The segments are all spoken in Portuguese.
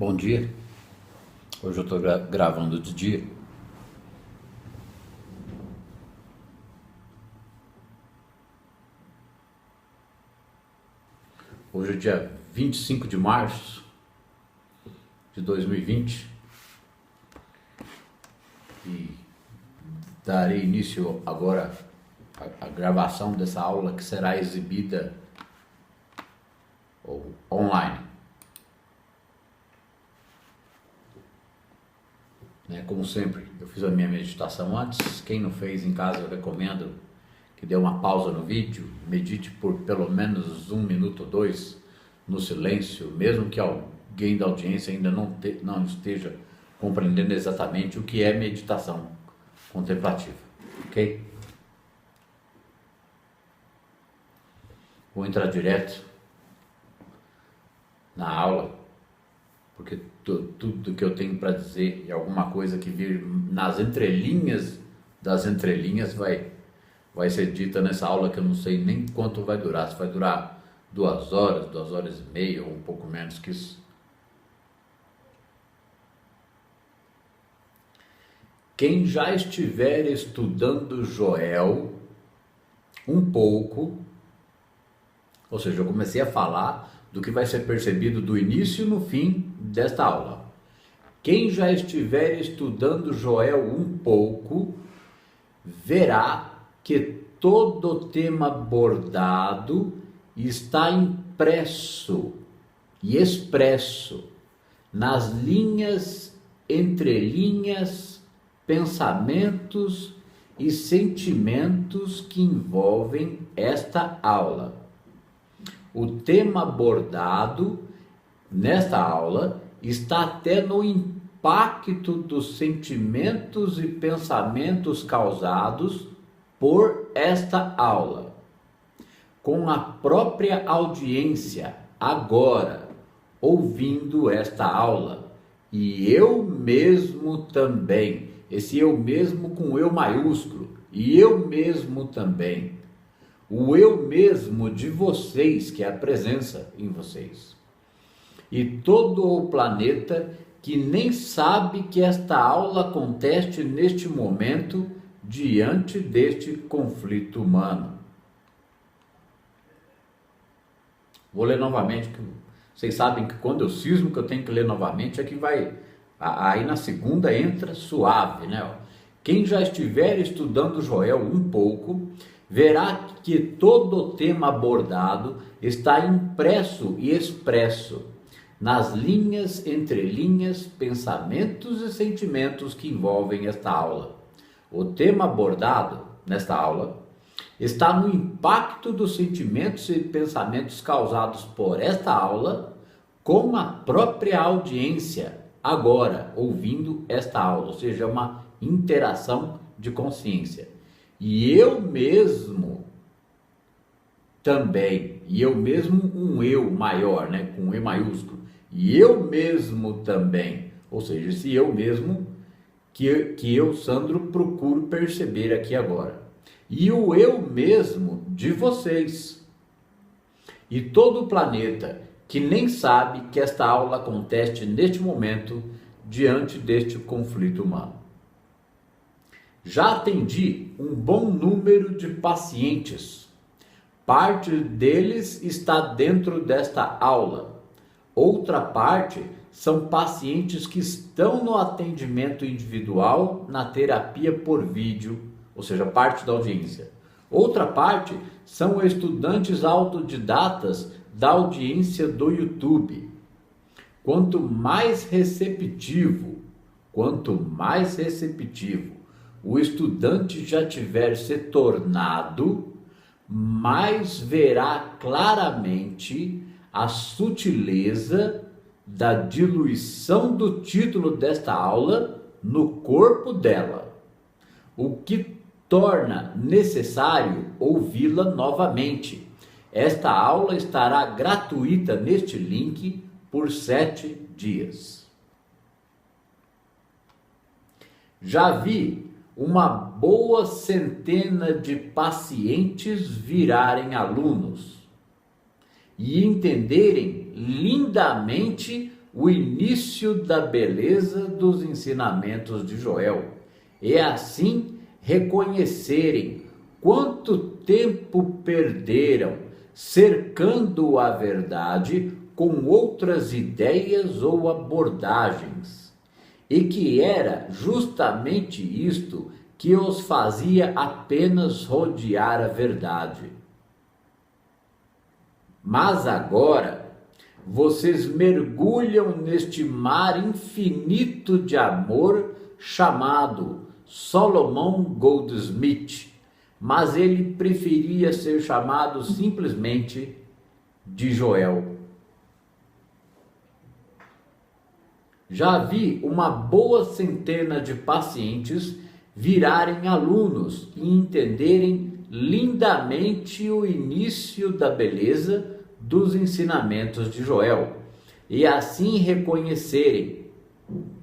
Bom dia, hoje eu estou gravando de dia. Hoje é dia 25 de março de 2020 e darei início agora à gravação dessa aula que será exibida online. Como sempre, eu fiz a minha meditação antes. Quem não fez em casa, eu recomendo que dê uma pausa no vídeo, medite por pelo menos 1 minuto ou 2 no silêncio, mesmo que alguém da audiência ainda não esteja compreendendo exatamente o que é meditação contemplativa, ok? Vou entrar direto na aula, porque tudo que eu tenho para dizer e alguma coisa que vir nas entrelinhas das entrelinhas vai ser dita nessa aula, que eu não sei nem quanto vai durar, se vai durar 2 horas, 2 horas e meia ou um pouco menos que isso. Quem já estiver estudando Joel um pouco, ou seja, eu comecei a falar do que vai ser percebido do início no fim desta aula. Quem já estiver estudando Joel um pouco, verá que todo o tema abordado está impresso e expresso nas linhas, entrelinhas, pensamentos e sentimentos que envolvem esta aula. O tema abordado nesta aula está até no impacto dos sentimentos e pensamentos causados por esta aula, com a própria audiência agora ouvindo esta aula, e eu mesmo também, esse eu mesmo com eu maiúsculo, e eu mesmo também, o eu mesmo de vocês, que é a presença em vocês, e todo o planeta que nem sabe que esta aula acontece neste momento diante deste conflito humano. Vou ler novamente, que vocês sabem que quando eu cismo que eu tenho que ler novamente, é que vai, aí na segunda entra suave, né? Quem já estiver estudando Joel um pouco, verá que todo o tema abordado está impresso e expresso nas linhas, entrelinhas, pensamentos e sentimentos que envolvem esta aula. O tema abordado nesta aula está no impacto dos sentimentos e pensamentos causados por esta aula com a própria audiência agora ouvindo esta aula, ou seja, uma interação de consciência. E eu mesmo também, e eu mesmo um eu maior, com E maiúsculo, e eu mesmo também, ou seja, esse eu mesmo que eu, Sandro, procuro perceber aqui agora. E o eu mesmo de vocês. E todo o planeta que nem sabe que esta aula acontece neste momento diante deste conflito humano. Já atendi um bom número de pacientes. Parte deles está dentro desta aula. Outra parte são pacientes que estão no atendimento individual, na terapia por vídeo, ou seja, parte da audiência. Outra parte são estudantes autodidatas da audiência do YouTube. Quanto mais receptivo o estudante já tiver se tornado, mais verá claramente a sutileza da diluição do título desta aula no corpo dela, o que torna necessário ouvi-la novamente. Esta aula estará gratuita neste link por 7 dias. Já vi uma boa centena de pacientes virarem alunos e entenderem lindamente o início da beleza dos ensinamentos de Joel, e assim reconhecerem quanto tempo perderam cercando a verdade com outras ideias ou abordagens, e que era justamente isto que os fazia apenas rodear a verdade. Mas agora vocês mergulham neste mar infinito de amor chamado Solomon Goldsmith, mas ele preferia ser chamado simplesmente de Joel. Já vi uma boa centena de pacientes virarem alunos e entenderem lindamente o início da beleza dos ensinamentos de Joel, e assim reconhecerem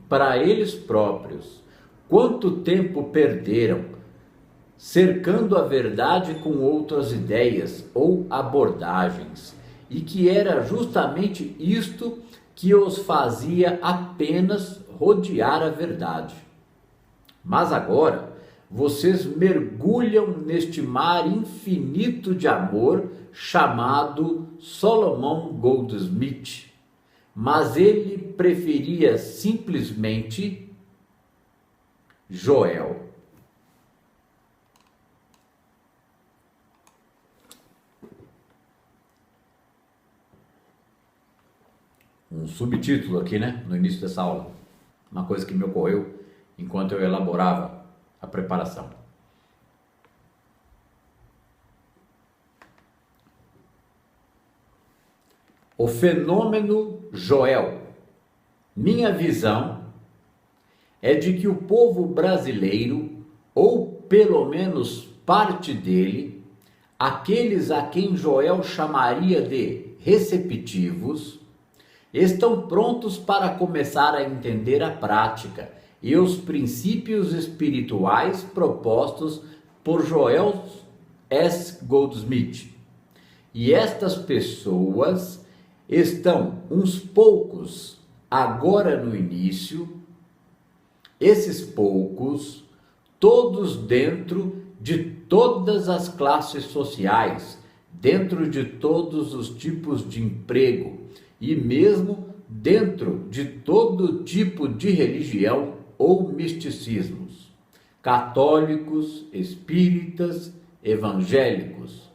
para eles próprios quanto tempo perderam cercando a verdade com outras ideias ou abordagens, e que era justamente isto que os fazia apenas rodear a verdade. Mas agora vocês mergulham neste mar infinito de amor chamado Solomon Goldsmith, mas ele preferia simplesmente Joel. Um subtítulo aqui, né, no início dessa aula, uma coisa que me ocorreu enquanto eu elaborava a preparação. O fenômeno Joel. Minha visão é de que o povo brasileiro, ou pelo menos parte dele, aqueles a quem Joel chamaria de receptivos, estão prontos para começar a entender a prática e os princípios espirituais propostos por Joel S. Goldsmith. E estas pessoas estão, uns poucos, agora no início, esses poucos, todos dentro de todas as classes sociais, dentro de todos os tipos de emprego, e mesmo dentro de todo tipo de religião ou misticismos, católicos, espíritas, evangélicos,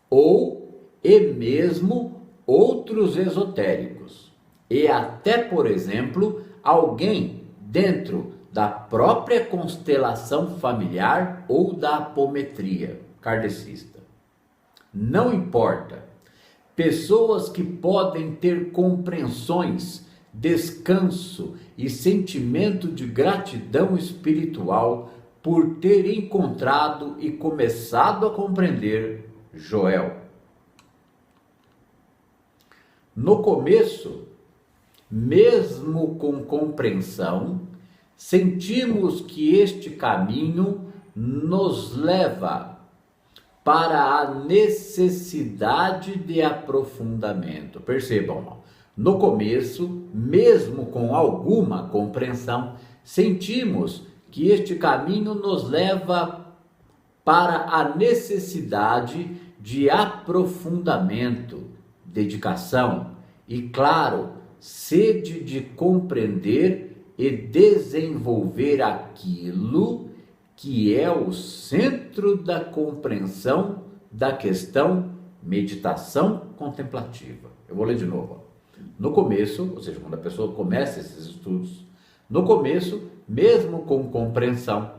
ou e mesmo outros esotéricos, e até, por exemplo, alguém dentro da própria constelação familiar ou da apometria kardecista. Não importa. Pessoas que podem ter compreensões, descanso e sentimento de gratidão espiritual por ter encontrado e começado a compreender Joel. No começo, mesmo com compreensão, sentimos que este caminho nos leva para a necessidade de aprofundamento. Percebam, no começo, mesmo com alguma compreensão, sentimos que este caminho nos leva para a necessidade de aprofundamento, dedicação e, claro, sede de compreender e desenvolver aquilo que é o centro da compreensão da questão meditação contemplativa. Eu vou ler de novo. No começo, ou seja, quando a pessoa começa esses estudos, no começo, mesmo com compreensão,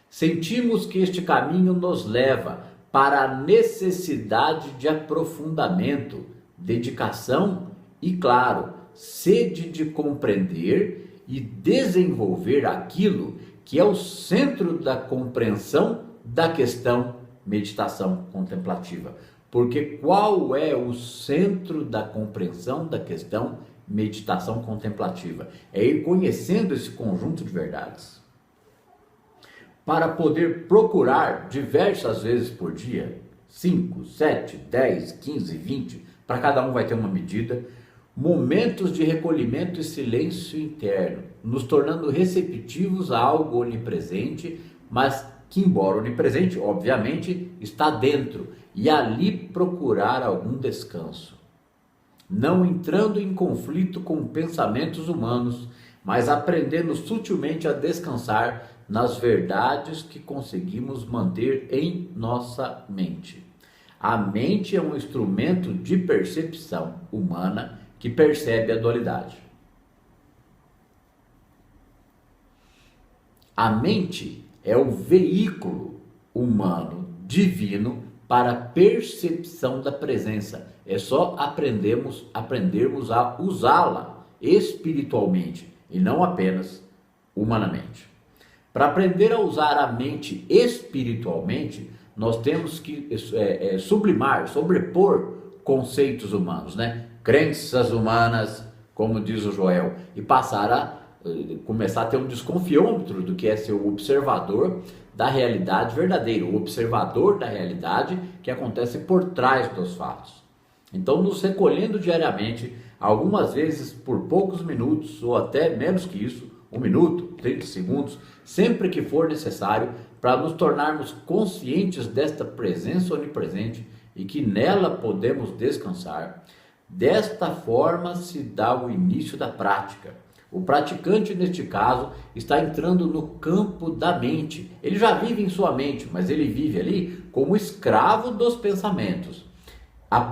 sentimos que este caminho nos leva para a necessidade de aprofundamento, dedicação e, claro, sede de compreender e desenvolver aquilo que é o centro da compreensão da questão meditação contemplativa. Porque qual é o centro da compreensão da questão meditação contemplativa? É ir conhecendo esse conjunto de verdades. Para poder procurar diversas vezes por dia, 5, 7, 10, 15, 20, para cada um vai ter uma medida, momentos de recolhimento e silêncio interno, nos tornando receptivos a algo onipresente, mas que, embora onipresente, obviamente, está dentro, e ali procurar algum descanso. Não entrando em conflito com pensamentos humanos, mas aprendendo sutilmente a descansar nas verdades que conseguimos manter em nossa mente. A mente é um instrumento de percepção humana que percebe a dualidade. A mente é o veículo humano divino para a percepção da presença. É só aprendermos a usá-la espiritualmente e não apenas humanamente. Para aprender a usar a mente espiritualmente, nós temos que sublimar, sobrepor conceitos humanos, né? Crenças humanas, como diz o Joel, e passar a começar a ter um desconfiômetro do que é ser o observador da realidade verdadeira, o observador da realidade que acontece por trás dos fatos. Então, nos recolhendo diariamente, algumas vezes por poucos minutos, ou até menos que isso, 1 minuto, 30 segundos, sempre que for necessário, para nos tornarmos conscientes desta presença onipresente e que nela podemos descansar. Desta forma se dá o início da prática. O praticante, neste caso, está entrando no campo da mente. Ele já vive em sua mente, mas ele vive ali como escravo dos pensamentos.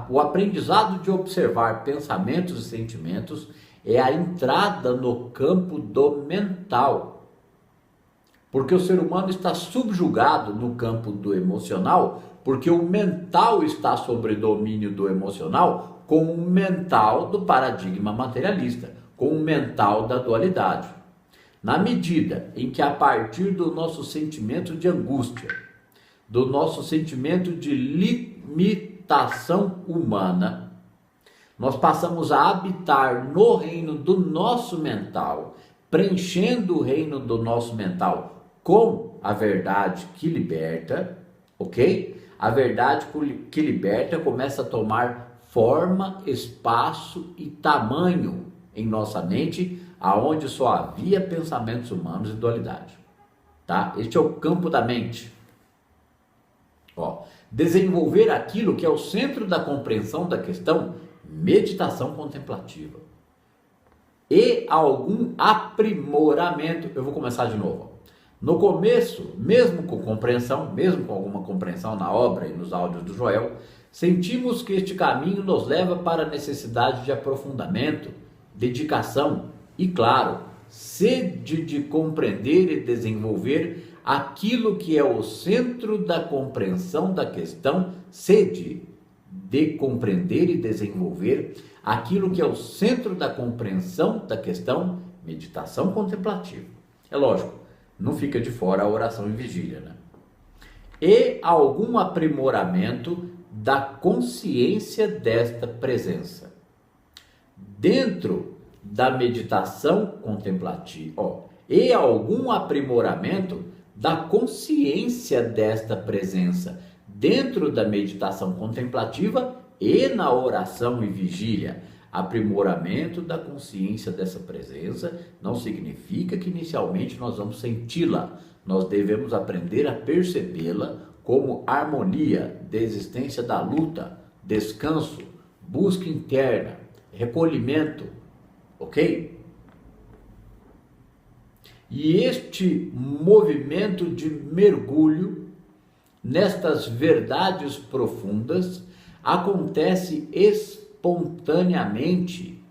O aprendizado de observar pensamentos e sentimentos é a entrada no campo do mental. Porque o ser humano está subjugado no campo do emocional, porque o mental está sob domínio do emocional, com o mental do paradigma materialista, com o mental da dualidade. Na medida em que, a partir do nosso sentimento de angústia, do nosso sentimento de limitação humana, nós passamos a habitar no reino do nosso mental, preenchendo o reino do nosso mental com a verdade que liberta, ok? A verdade que liberta começa a tomar forma, espaço e tamanho em nossa mente, aonde só havia pensamentos humanos e dualidade. Tá? Este é o campo da mente. Desenvolver aquilo que é o centro da compreensão da questão, meditação contemplativa. E algum aprimoramento. Eu vou começar de novo. No começo, mesmo com compreensão, mesmo com alguma compreensão na obra e nos áudios do Joel, sentimos que este caminho nos leva para a necessidade de aprofundamento, dedicação e, claro, sede de compreender e desenvolver aquilo que é o centro da compreensão da questão, sede de compreender e desenvolver aquilo que é o centro da compreensão da questão, meditação contemplativa. É lógico, não fica de fora a oração em vigília, né? E algum aprimoramento da consciência desta presença. Dentro da meditação contemplativa, e algum aprimoramento da consciência desta presença dentro da meditação contemplativa e na oração e vigília. Aprimoramento da consciência dessa presença não significa que inicialmente nós vamos senti-la. Nós devemos aprender a percebê-la como harmonia, desistência da luta, descanso, busca interna, recolhimento, ok? E este movimento de mergulho nestas verdades profundas acontece espontaneamente,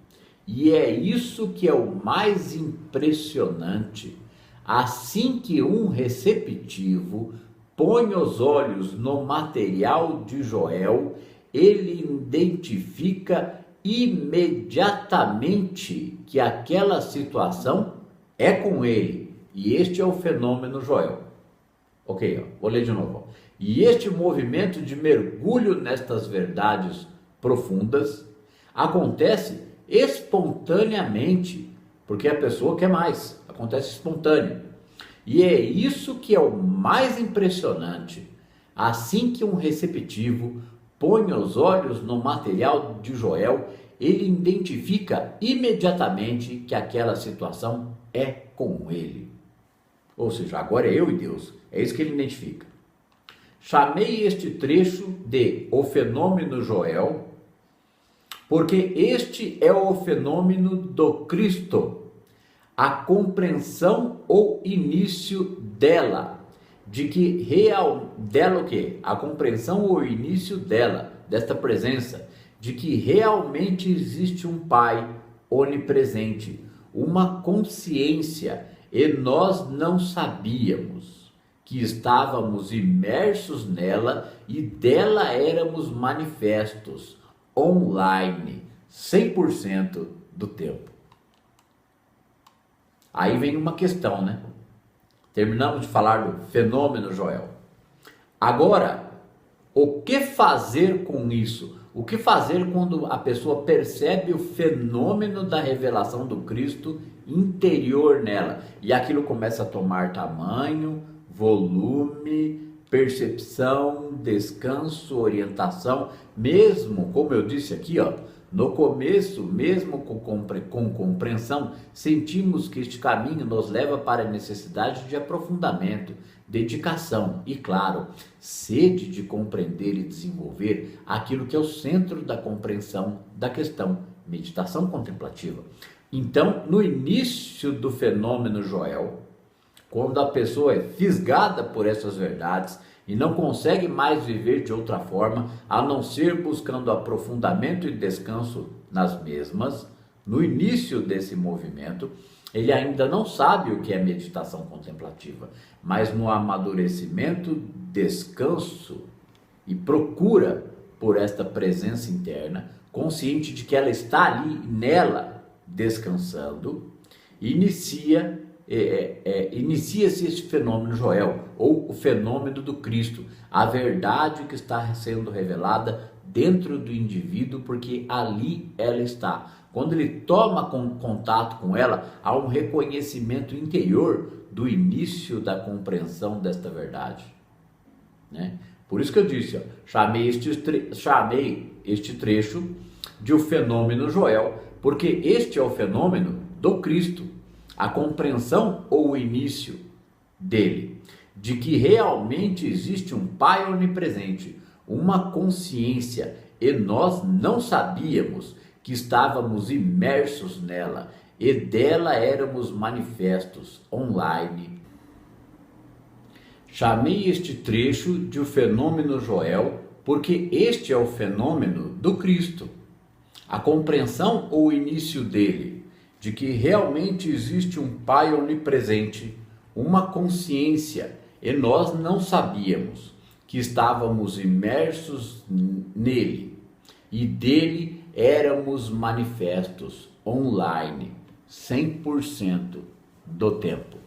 e é isso que é o mais impressionante. Assim que um receptivo põe os olhos no material de Joel, ele identifica imediatamente que aquela situação é com ele, e este é o fenômeno Joel. Ok, vou ler de novo. E este movimento de mergulho nestas verdades profundas acontece espontaneamente, porque a pessoa quer mais, acontece espontâneo. E é isso que é o mais impressionante. Assim que um receptivo põe os olhos no material de Joel, ele identifica imediatamente que aquela situação é com ele. Ou seja, agora é eu e Deus. É isso que ele identifica. Chamei este trecho de o fenômeno Joel, porque este é o fenômeno do Cristo, a compreensão ou início dela, de que dela o quê? A compreensão ou início dela, desta presença, de que realmente existe um Pai onipresente, uma consciência, e nós não sabíamos que estávamos imersos nela e dela éramos manifestos, online, 100% do tempo. Aí vem uma questão, né? Terminamos de falar do fenômeno Joel. Agora, o que fazer com isso? O que fazer quando a pessoa percebe o fenômeno da revelação do Cristo interior nela? E aquilo começa a tomar tamanho, volume, percepção, descanso, orientação. Mesmo, como eu disse aqui, ó, no começo, mesmo com compreensão, sentimos que este caminho nos leva para a necessidade de aprofundamento, dedicação e, claro, sede de compreender e desenvolver aquilo que é o centro da compreensão da questão, meditação contemplativa. Então, no início do fenômeno Joel, quando a pessoa é fisgada por essas verdades e não consegue mais viver de outra forma, a não ser buscando aprofundamento e descanso nas mesmas, no início desse movimento, ele ainda não sabe o que é meditação contemplativa, mas no amadurecimento, descanso e procura por esta presença interna, consciente de que ela está ali, nela, descansando, inicia-se esse fenômeno Joel, ou o fenômeno do Cristo, a verdade que está sendo revelada dentro do indivíduo, porque ali ela está. Quando ele toma contato com ela, há um reconhecimento interior do início da compreensão desta verdade, né? Por isso que eu disse, ó, chamei este trecho de o fenômeno Joel, porque este é o fenômeno do Cristo, a compreensão ou o início dele, de que realmente existe um Pai onipresente, uma consciência, e nós não sabíamos que estávamos imersos nela, e dela éramos manifestos, online. Chamei este trecho de o fenômeno Joel, porque este é o fenômeno do Cristo, a compreensão ou o início dele, de que realmente existe um Pai onipresente, uma consciência, e nós não sabíamos que estávamos imersos nele, e dele éramos manifestos, online, 100% do tempo.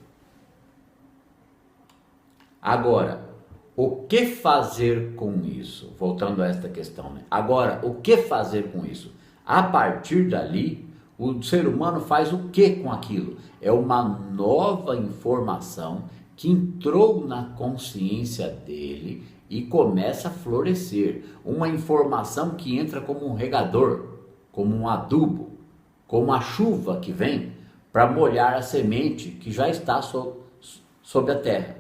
Agora, o que fazer com isso? Voltando a esta questão, né? Agora, o que fazer com isso? A partir dali, o ser humano faz o que com aquilo? É uma nova informação que entrou na consciência dele e começa a florescer. Uma informação que entra como um regador, como um adubo, como a chuva que vem para molhar a semente que já está sob a terra.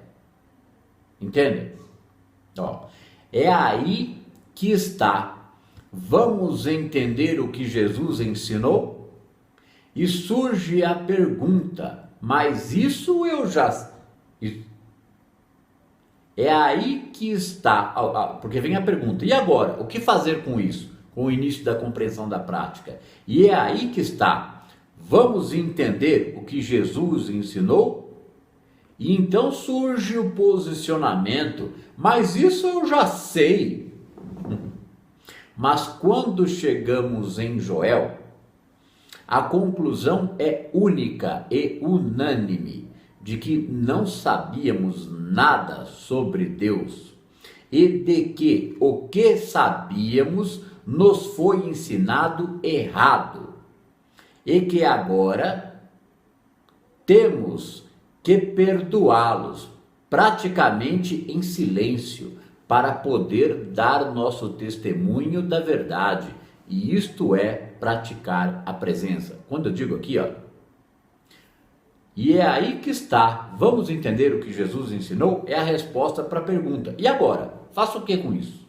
Entende? Ó, é aí que está. Vamos entender o que Jesus ensinou? E surge a pergunta, mas isso eu já... É aí que está, porque vem a pergunta, e agora? O que fazer com isso? Com o início da compreensão da prática. E é aí que está. Vamos entender o que Jesus ensinou? E então surge o posicionamento, mas isso eu já sei. Mas quando chegamos em Joel, a conclusão é única e unânime, de que não sabíamos nada sobre Deus e de que o que sabíamos nos foi ensinado errado e que agora temos que perdoá-los praticamente em silêncio para poder dar nosso testemunho da verdade e isto é praticar a presença. Quando eu digo aqui, ó, e é aí que está, vamos entender o que Jesus ensinou? É a resposta para a pergunta. E agora? Faça o que com isso?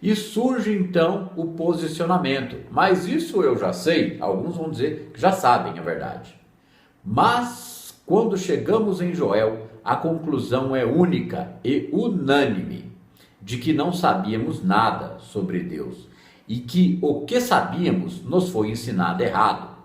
E surge então o posicionamento. Mas isso eu já sei, alguns vão dizer que já sabem, é verdade. Mas quando chegamos em Joel, a conclusão é única e unânime de que não sabíamos nada sobre Deus e que o que sabíamos nos foi ensinado errado.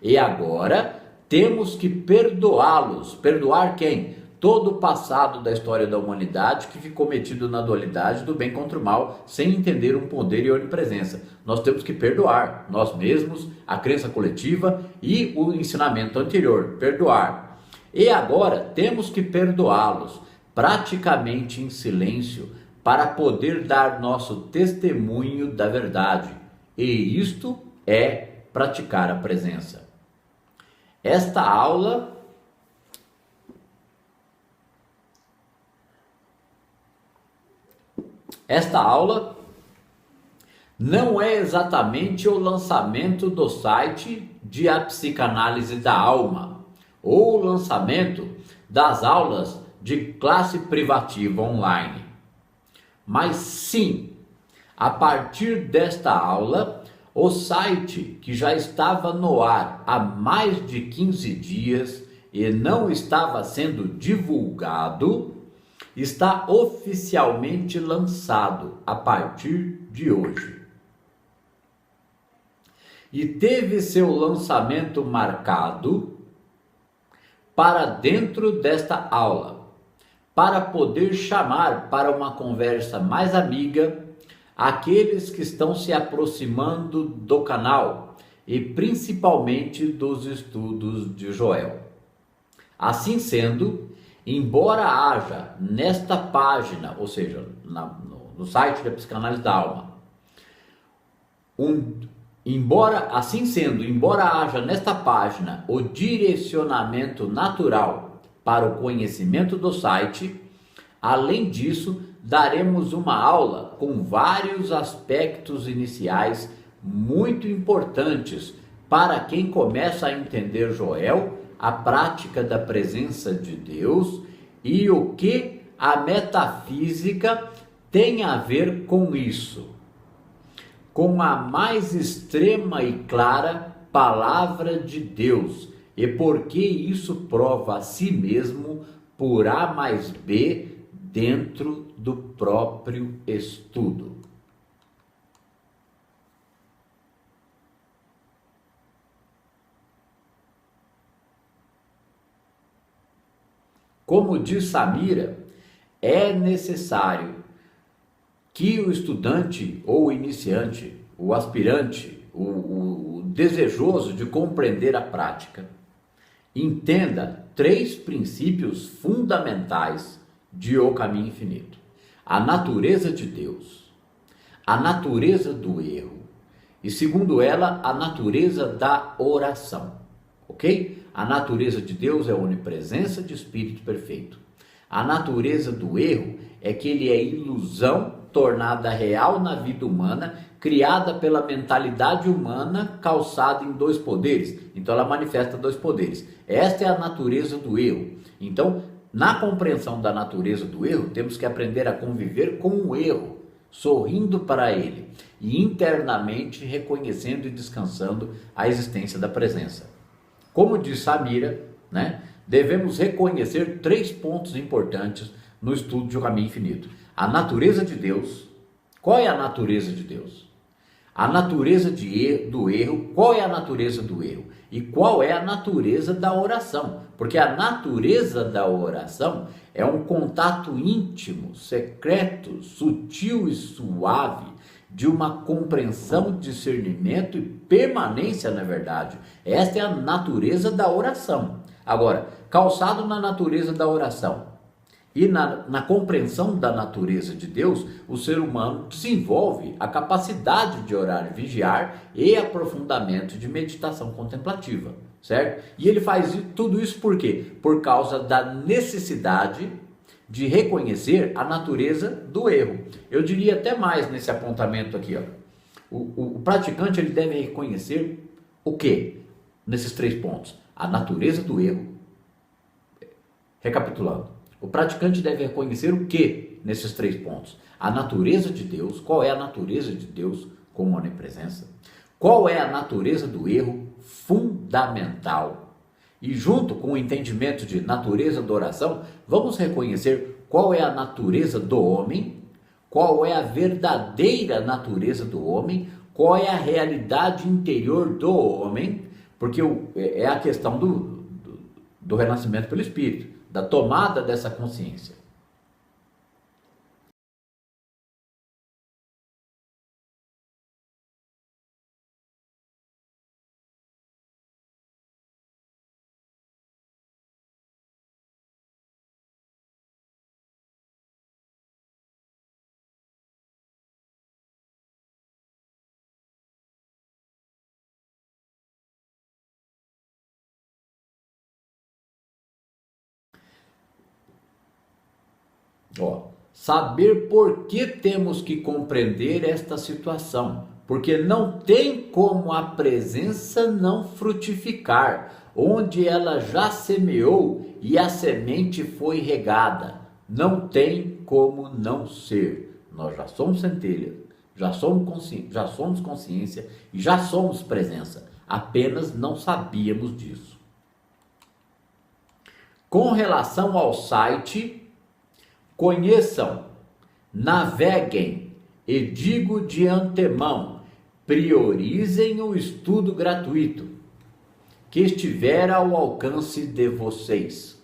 E agora temos que perdoá-los. Perdoar quem? Todo o passado da história da humanidade que ficou metido na dualidade do bem contra o mal, sem entender um poder e onipresença. Nós temos que perdoar nós mesmos, a crença coletiva e o ensinamento anterior. Perdoar. E agora temos que perdoá-los, praticamente em silêncio, para poder dar nosso testemunho da verdade. E isto é praticar a presença. Esta aula não é exatamente o lançamento do site de A Psicanálise da Alma ou o lançamento das aulas de classe privativa online. Mas sim, a partir desta aula, o site que já estava no ar há mais de 15 dias e não estava sendo divulgado, está oficialmente lançado a partir de hoje. E teve seu lançamento marcado para dentro desta aula, para poder chamar para uma conversa mais amiga aqueles que estão se aproximando do canal e principalmente dos estudos de Joel. Assim sendo, embora haja nesta página, ou seja, no site da Psicanálise da Alma, embora haja nesta página o direcionamento natural para o conhecimento do site, além disso, daremos uma aula com vários aspectos iniciais muito importantes para quem começa a entender Joel, a prática da presença de Deus e o que a metafísica tem a ver com isso, com a mais extrema e clara palavra de Deus, e porque isso prova a si mesmo por A mais B dentro do próprio estudo. Como diz Samira, é necessário que o estudante ou o iniciante, o aspirante, o desejoso de compreender a prática, entenda 3 princípios fundamentais de O Caminho Infinito: a natureza de Deus, a natureza do erro e, segundo ela, a natureza da oração, ok? A natureza de Deus é a onipresença de Espírito perfeito. A natureza do erro é que ele é ilusão tornada real na vida humana, criada pela mentalidade humana calçada em 2 poderes. Então ela manifesta 2 poderes. Esta é a natureza do erro. Então, na compreensão da natureza do erro, temos que aprender a conviver com o erro, sorrindo para ele e internamente reconhecendo e descansando a existência da presença. Como diz Samira, devemos reconhecer 3 pontos importantes no estudo de O Caminho Infinito. A natureza de Deus. Qual é a natureza de Deus? A natureza do erro. Qual é a natureza do erro? E qual é a natureza da oração? Porque a natureza da oração é um contato íntimo, secreto, sutil e suave de uma compreensão, discernimento e permanência na verdade. Esta é a natureza da oração. Agora, calçado na natureza da oração e na compreensão da natureza de Deus, o ser humano desenvolve a capacidade de orar, vigiar e aprofundamento de meditação contemplativa, certo? E ele faz tudo isso por quê? Por causa da necessidade de reconhecer a natureza do erro. Eu diria até mais nesse apontamento aqui, ó. O praticante ele deve reconhecer o quê? Nesses 3 pontos. A natureza do erro. Recapitulando. O praticante deve reconhecer o quê nesses 3 pontos? A natureza de Deus. Qual é a natureza de Deus como onipresença? Qual é a natureza do erro fundamental? E junto com o entendimento de natureza da oração, vamos reconhecer qual é a natureza do homem, qual é a verdadeira natureza do homem, qual é a realidade interior do homem, porque é a questão do renascimento pelo Espírito, da tomada dessa consciência. Saber por que temos que compreender esta situação, porque não tem como a presença não frutificar, onde ela já semeou e a semente foi regada. Não tem como não ser. Nós já somos centelha, já somos consciência e já somos presença. Apenas não sabíamos disso. Com relação ao site, conheçam, naveguem e digo de antemão, priorizem o estudo gratuito que estiver ao alcance de vocês.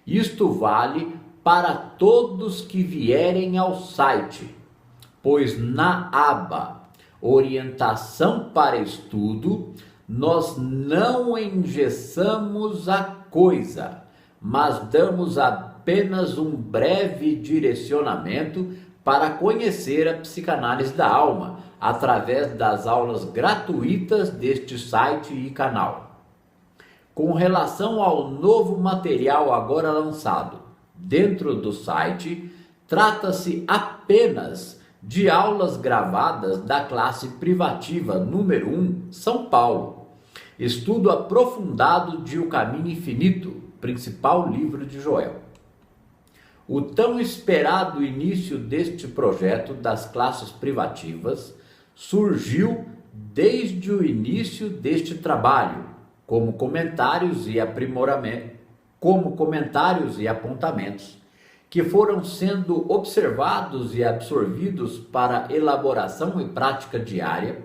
Isto vale para todos que vierem ao site, pois na aba Orientação para Estudo, nós não engessamos a coisa, mas damos apenas um breve direcionamento para conhecer a psicanálise da alma, através das aulas gratuitas deste site e canal. Com relação ao novo material agora lançado dentro do site, trata-se apenas de aulas gravadas da classe privativa número 1, São Paulo. Estudo aprofundado de O Caminho Infinito, principal livro de Joel. O tão esperado início deste projeto das classes privativas surgiu desde o início deste trabalho, como comentários e apontamentos que foram sendo observados e absorvidos para elaboração e prática diária,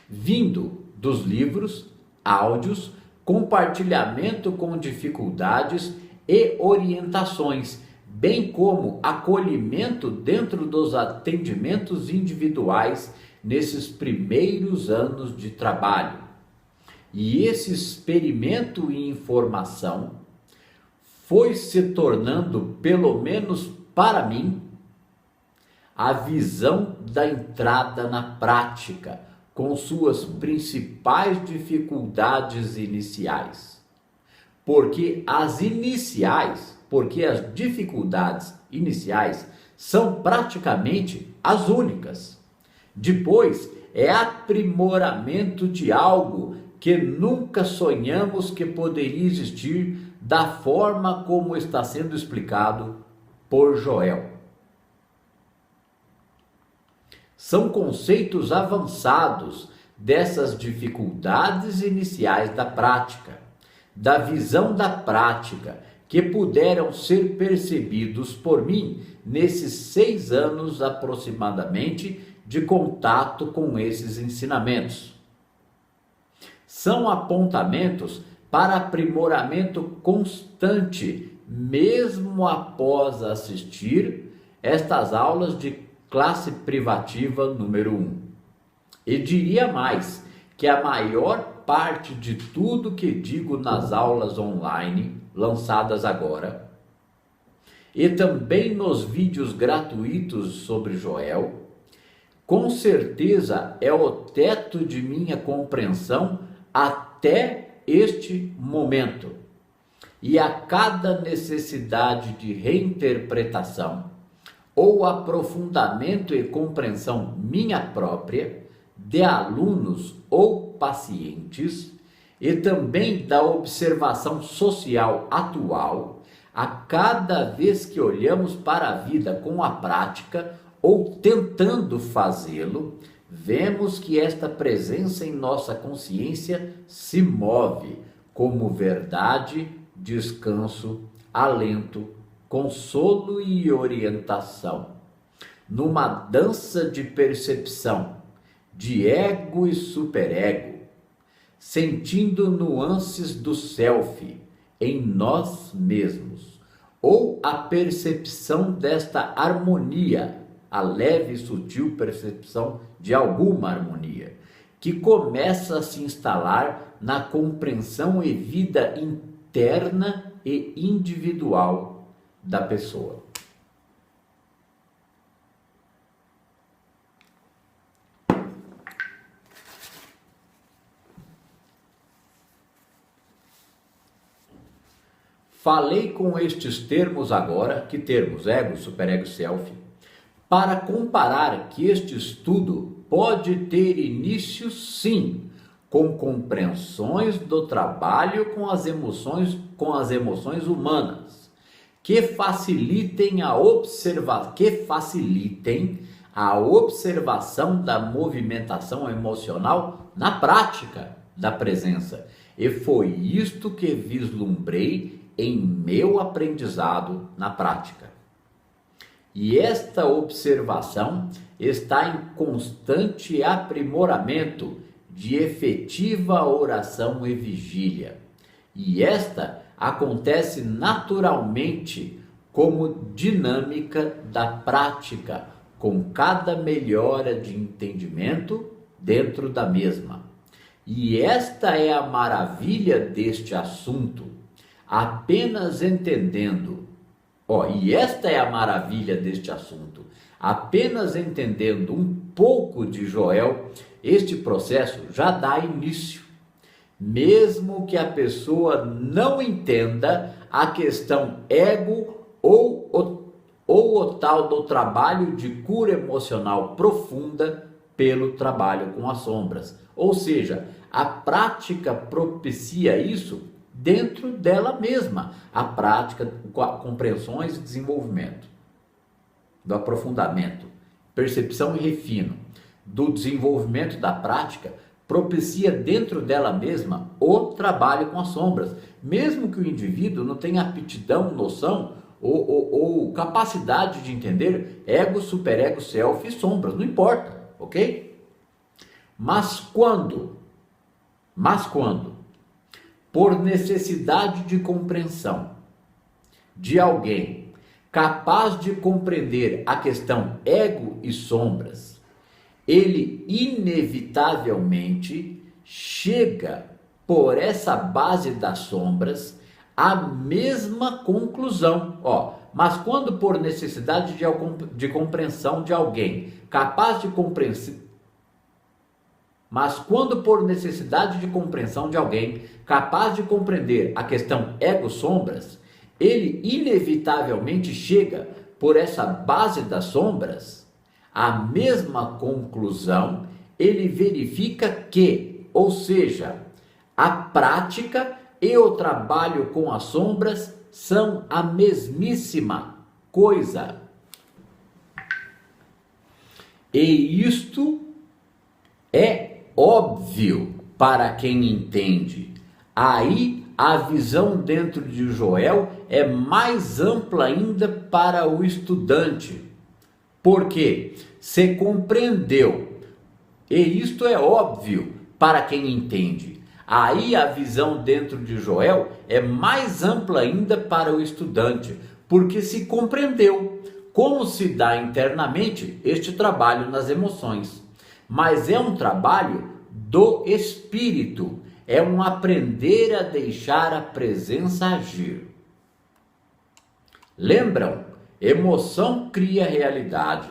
vindo dos livros, áudios, compartilhamento com dificuldades e orientações, bem como acolhimento dentro dos atendimentos individuais nesses primeiros anos de trabalho. E esse experimento e informação foi se tornando, pelo menos para mim, a visão da entrada na prática, com suas principais dificuldades iniciais. Porque as dificuldades iniciais são praticamente as únicas. Depois é aprimoramento de algo que nunca sonhamos que poderia existir da forma como está sendo explicado por Joel. São conceitos avançados dessas dificuldades iniciais da prática, da visão da prática, que puderam ser percebidos por mim nesses 6 anos aproximadamente de contato com esses ensinamentos. São apontamentos para aprimoramento constante, mesmo após assistir estas aulas de classe privativa número 1. E diria mais, que a maior parte de tudo que digo nas aulas online lançadas agora, e também nos vídeos gratuitos sobre Joel, com certeza é o teto de minha compreensão até este momento. E a cada necessidade de reinterpretação ou aprofundamento e compreensão minha própria, de alunos ou pacientes e também da observação social atual, a cada vez que olhamos para a vida com a prática ou tentando fazê-lo, vemos que esta presença em nossa consciência se move como verdade, descanso, alento, consolo e orientação, numa dança de percepção, de ego e superego, sentindo nuances do self em nós mesmos, ou a percepção desta harmonia, a leve e sutil percepção de alguma harmonia, que começa a se instalar na compreensão e vida interna e individual da pessoa. Falei com estes termos agora, que termos? Ego, superego, self, para comparar que este estudo pode ter início sim, com compreensões do trabalho com as emoções humanas, que facilitem a observação da movimentação emocional na prática da presença. E foi isto que vislumbrei em meu aprendizado na prática. E esta observação está em constante aprimoramento de efetiva oração e vigília. E esta acontece naturalmente como dinâmica da prática, com cada melhora de entendimento dentro da mesma. E esta é a maravilha deste assunto. Apenas entendendo, apenas entendendo um pouco de Joel, este processo já dá início. Mesmo que a pessoa não entenda a questão ego ou o tal do trabalho de cura emocional profunda pelo trabalho com as sombras. Ou seja, a prática propicia isso dentro dela mesma, a prática, compreensões e desenvolvimento, do aprofundamento, percepção e refino, do desenvolvimento da prática, propicia dentro dela mesma o trabalho com as sombras, mesmo que o indivíduo não tenha aptidão, noção ou capacidade de entender ego, superego, self e sombras, não importa, ok? Mas quando, por necessidade de compreensão de alguém capaz de compreender a questão ego e sombras, ele inevitavelmente chega por essa base das sombras à mesma conclusão. Mas quando por necessidade de compreensão de alguém capaz de compreensão, Mas quando por necessidade de compreensão de alguém capaz de compreender a questão ego-sombras, ele inevitavelmente chega por essa base das sombras, à mesma conclusão, ele verifica que, ou seja, a prática e o trabalho com as sombras são a mesmíssima coisa. E isto é óbvio para quem entende. Aí a visão dentro de Joel é mais ampla ainda para o estudante. Porque se compreendeu, e isto é óbvio para quem entende. Aí a visão dentro de Joel é mais ampla ainda para o estudante, porque se compreendeu como se dá internamente este trabalho nas emoções. Mas é um trabalho do espírito, é um aprender a deixar a presença agir. Lembram? Emoção cria realidade.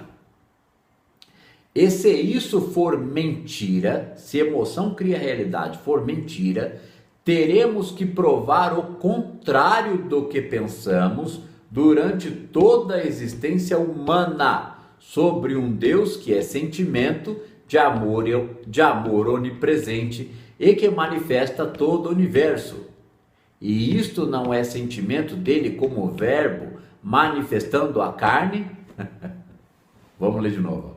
E se isso for mentira, se emoção cria realidade for mentira, teremos que provar o contrário do que pensamos durante toda a existência humana sobre um Deus que é sentimento, de amor onipresente e que manifesta todo o universo. E isto não é sentimento dele como verbo manifestando a carne? Vamos ler de novo.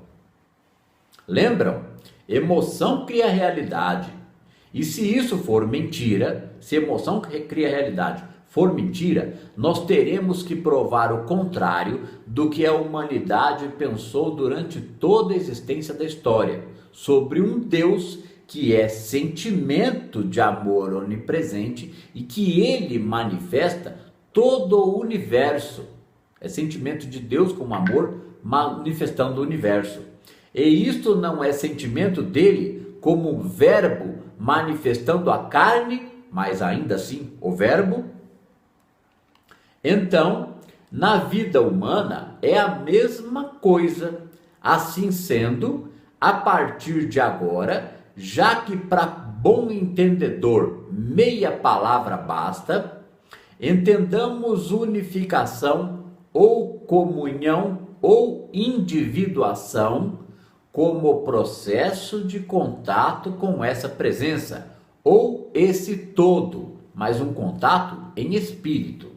Lembram? Emoção cria realidade. E se isso for mentira, se emoção cria realidade for mentira, nós teremos que provar o contrário do que a humanidade pensou durante toda a existência da história, sobre um Deus que é sentimento de amor onipresente e que ele manifesta todo o universo. É sentimento de Deus como amor manifestando o universo. E isto não é sentimento dele como verbo manifestando a carne, mas ainda assim o verbo. Então, na vida humana é a mesma coisa. Assim sendo, a partir de agora, já que para bom entendedor meia palavra basta, entendamos unificação ou comunhão ou individuação como processo de contato com essa presença, ou esse todo, mas um contato em espírito.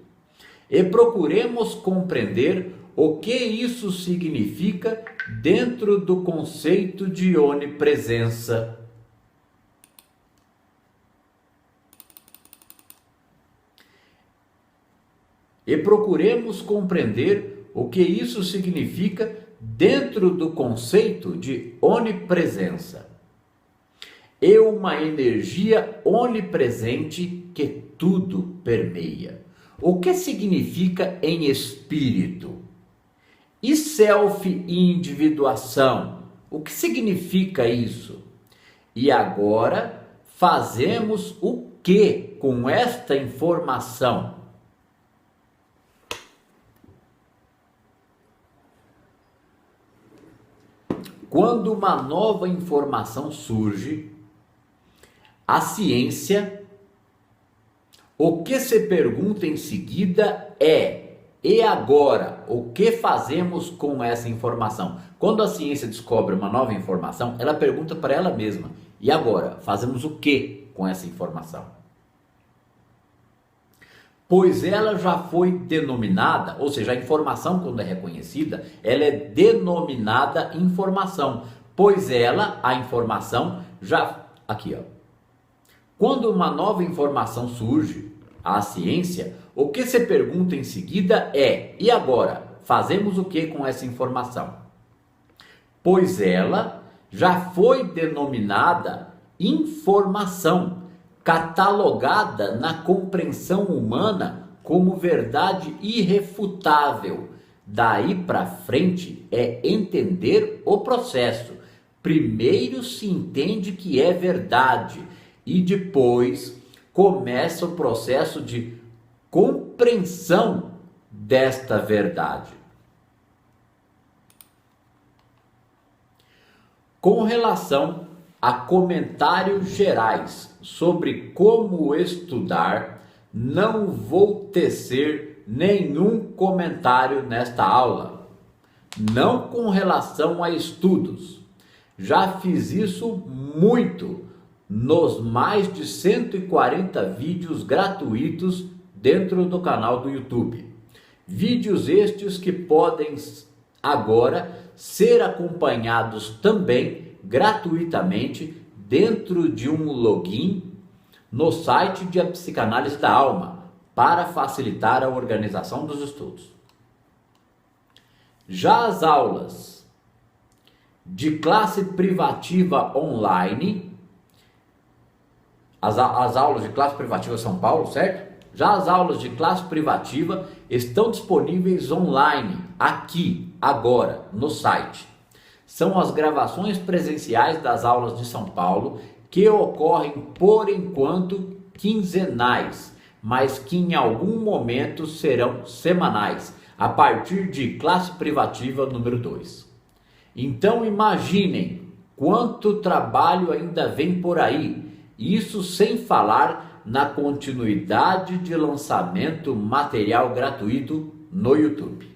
E procuremos compreender o que isso significa dentro do conceito de onipresença. E procuremos compreender o que isso significa dentro do conceito de onipresença. É uma energia onipresente que tudo permeia. O que significa em espírito? E self-individuação? O que significa isso? E agora fazemos o que com esta informação? Quando uma nova informação surge, a ciência, o que se pergunta em seguida é: e agora, o que fazemos com essa informação? Quando a ciência descobre uma nova informação, ela pergunta para ela mesma: e agora, fazemos o que com essa informação? Pois ela já foi denominada, ou seja, a informação quando é reconhecida, ela é denominada informação, pois ela, a informação, já... Aqui, ó. Quando uma nova informação surge, a ciência, o que se pergunta em seguida é: e agora, fazemos o que com essa informação? Pois ela já foi denominada informação, catalogada na compreensão humana como verdade irrefutável. Daí para frente é entender o processo. Primeiro se entende que é verdade e depois começa o processo de compreensão desta verdade. Com relação a comentários gerais sobre como estudar, não vou tecer nenhum comentário nesta aula. Não com relação a estudos. Já fiz isso muito nos mais de 140 vídeos gratuitos dentro do canal do YouTube. Vídeos estes que podem agora ser acompanhados também gratuitamente dentro de um login no site de A Psicanálise da Alma, para facilitar a organização dos estudos. Já as aulas de classe privativa online, as aulas de classe privativa São Paulo, certo? Já as aulas de classe privativa estão disponíveis online, aqui, agora, no site. São as gravações presenciais das aulas de São Paulo, que ocorrem por enquanto quinzenais, mas que em algum momento serão semanais, a partir de classe privativa número 2. Então imaginem quanto trabalho ainda vem por aí, isso sem falar na continuidade de lançamento material gratuito no YouTube.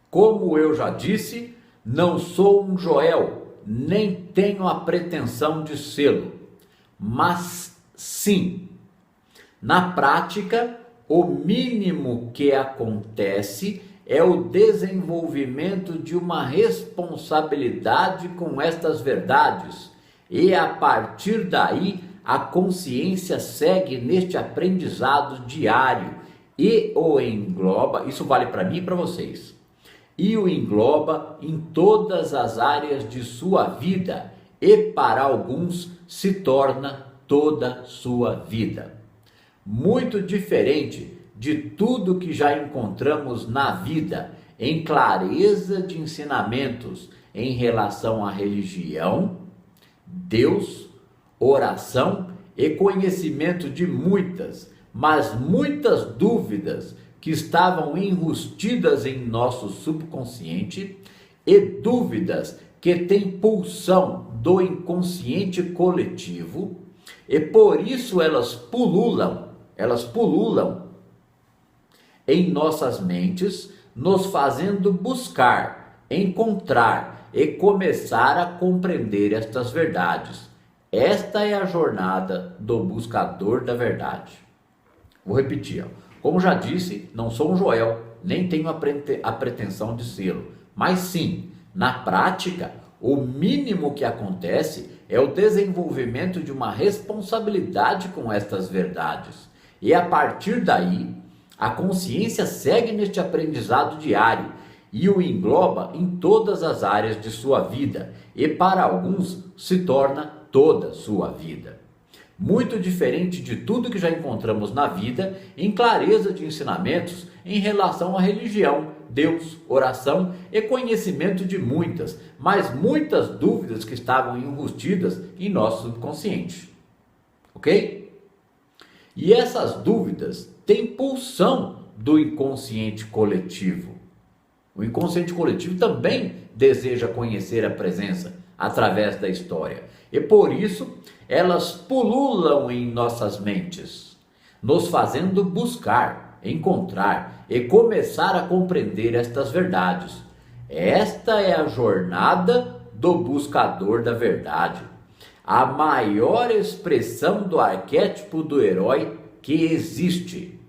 Como eu já disse, Não sou um Joel, nem tenho a pretensão de sê-lo, mas sim, na prática, o mínimo que acontece é o desenvolvimento de uma responsabilidade com estas verdades, e a partir daí a consciência segue neste aprendizado diário e o engloba, isso vale para mim e para vocês, e o engloba em todas as áreas de sua vida, e para alguns se torna toda sua vida. Muito diferente de tudo que já encontramos na vida, em clareza de ensinamentos em relação à religião, Deus, oração e conhecimento de muitas, mas muitas dúvidas que estavam enrustidas em nosso subconsciente, e dúvidas que têm pulsão do inconsciente coletivo, e por isso elas pululam em nossas mentes, nos fazendo buscar, encontrar e começar a compreender estas verdades. Esta é a jornada do buscador da verdade. Vou repetir, como já disse, não sou um Joel, nem tenho a pretensão de sê-lo, mas sim, na prática, o mínimo que acontece é o desenvolvimento de uma responsabilidade com estas verdades. E a partir daí, a consciência segue neste aprendizado diário e o engloba em todas as áreas de sua vida, e para alguns se torna toda sua vida. Muito diferente de tudo que já encontramos na vida, em clareza de ensinamentos em relação à religião, Deus, oração e conhecimento de muitas, mas muitas dúvidas que estavam enrustidas em nosso subconsciente. Ok? E essas dúvidas têm pulsão do inconsciente coletivo. O inconsciente coletivo também deseja conhecer a presença através da história. E por isso, elas pululam em nossas mentes, nos fazendo buscar, encontrar e começar a compreender estas verdades. Esta é a jornada do buscador da verdade, a maior expressão do arquétipo do herói que existe.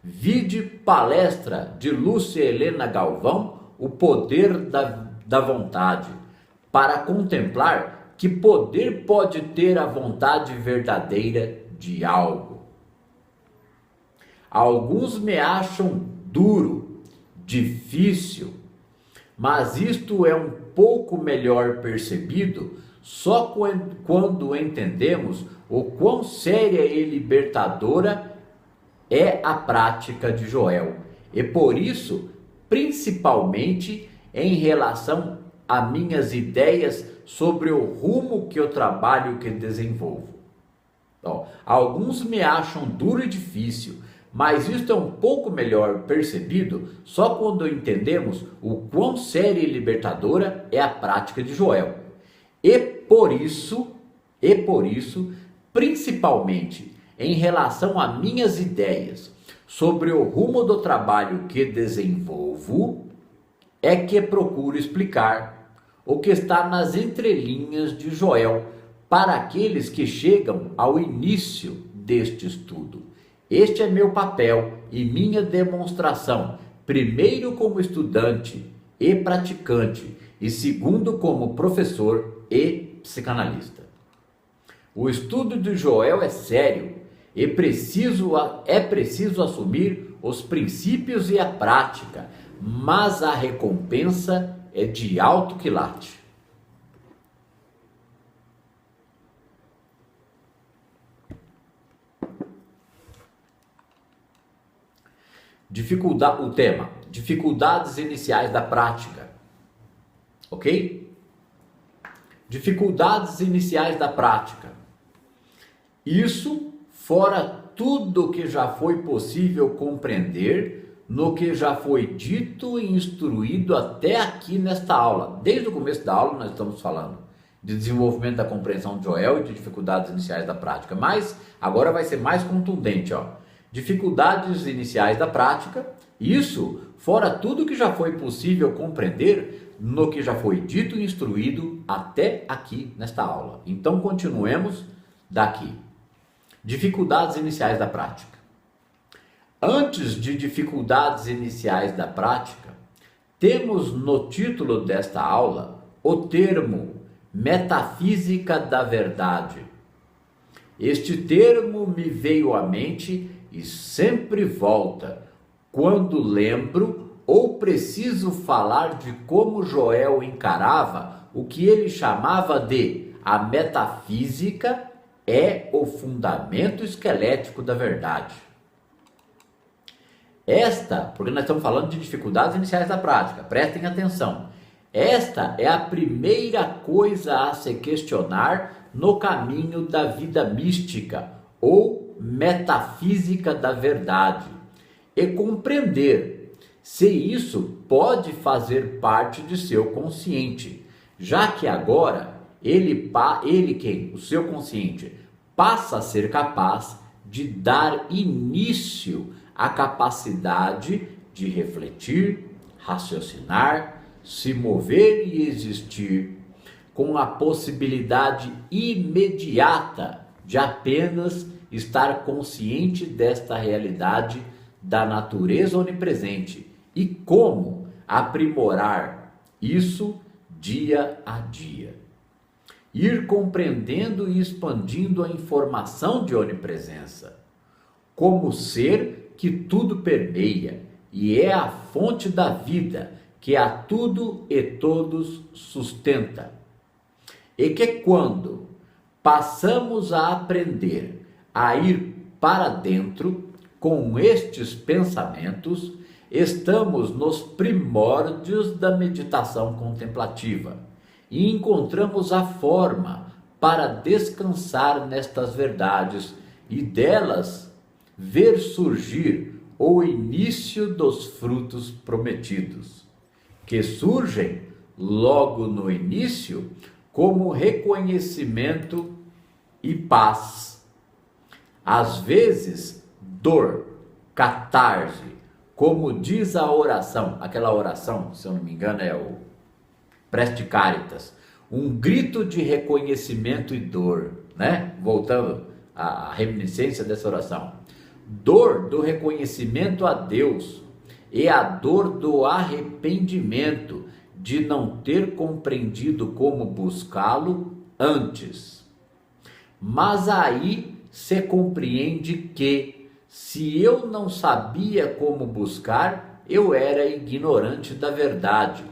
Vide palestra de Lúcia Helena Galvão, O Poder da Vontade, para contemplar que poder pode ter a vontade verdadeira de algo. Alguns me acham duro, difícil, mas isto é um pouco melhor percebido só quando entendemos o quão séria e libertadora é a prática de Joel, e por isso, principalmente em relação a minhas ideias sobre o rumo que eu trabalho, que desenvolvo. Então, alguns me acham duro e difícil, mas isto é um pouco melhor percebido só quando entendemos o quão séria e libertadora é a prática de Joel. E por isso, principalmente em relação a minhas ideias sobre o rumo do trabalho que desenvolvo, é que procuro explicar o que está nas entrelinhas de Joel para aqueles que chegam ao início deste estudo. Este é meu papel e minha demonstração, primeiro como estudante e praticante, e segundo como professor e psicanalista. O estudo de Joel é sério e é preciso assumir os princípios e a prática, mas a recompensa é de alto quilate. O tema: dificuldades iniciais da prática. Ok? Dificuldades iniciais da prática. Isso fora tudo que já foi possível compreender no que já foi dito e instruído até aqui nesta aula. Desde o começo da aula nós estamos falando de desenvolvimento da compreensão de Joel e de dificuldades iniciais da prática. Mas agora vai ser mais contundente, ó. Dificuldades iniciais da prática Isso fora tudo que já foi possível compreender no que já foi dito e instruído até aqui nesta aula. Então continuemos daqui. Dificuldades iniciais da prática. Antes de dificuldades iniciais da prática, temos no título desta aula o termo metafísica da verdade. Este termo me veio à mente e sempre volta quando lembro ou preciso falar de como Joel encarava o que ele chamava de a metafísica é o fundamento esquelético da verdade. Porque nós estamos falando de dificuldades iniciais da prática, prestem atenção. Esta é a primeira coisa a se questionar no caminho da vida mística ou metafísica da verdade e compreender se isso pode fazer parte de seu consciente, já que agora o seu consciente, passa a ser capaz de dar início à capacidade de refletir, raciocinar, se mover e existir, com a possibilidade imediata de apenas estar consciente desta realidade da natureza onipresente e como aprimorar isso dia a dia. Ir compreendendo e expandindo a informação de onipresença, como ser que tudo permeia e é a fonte da vida que a tudo e todos sustenta. E que quando passamos a aprender a ir para dentro com estes pensamentos, estamos nos primórdios da meditação contemplativa e encontramos a forma para descansar nestas verdades e delas ver surgir o início dos frutos prometidos, que surgem logo no início como reconhecimento e paz. Às vezes, dor, catarse, como diz a oração, aquela oração, se eu não me engano, é o Preste Caritas, um grito de reconhecimento e dor, né? Voltando à reminiscência dessa oração. Dor do reconhecimento a Deus e a dor do arrependimento de não ter compreendido como buscá-lo antes. Mas aí se compreende que, se eu não sabia como buscar, eu era ignorante da verdade.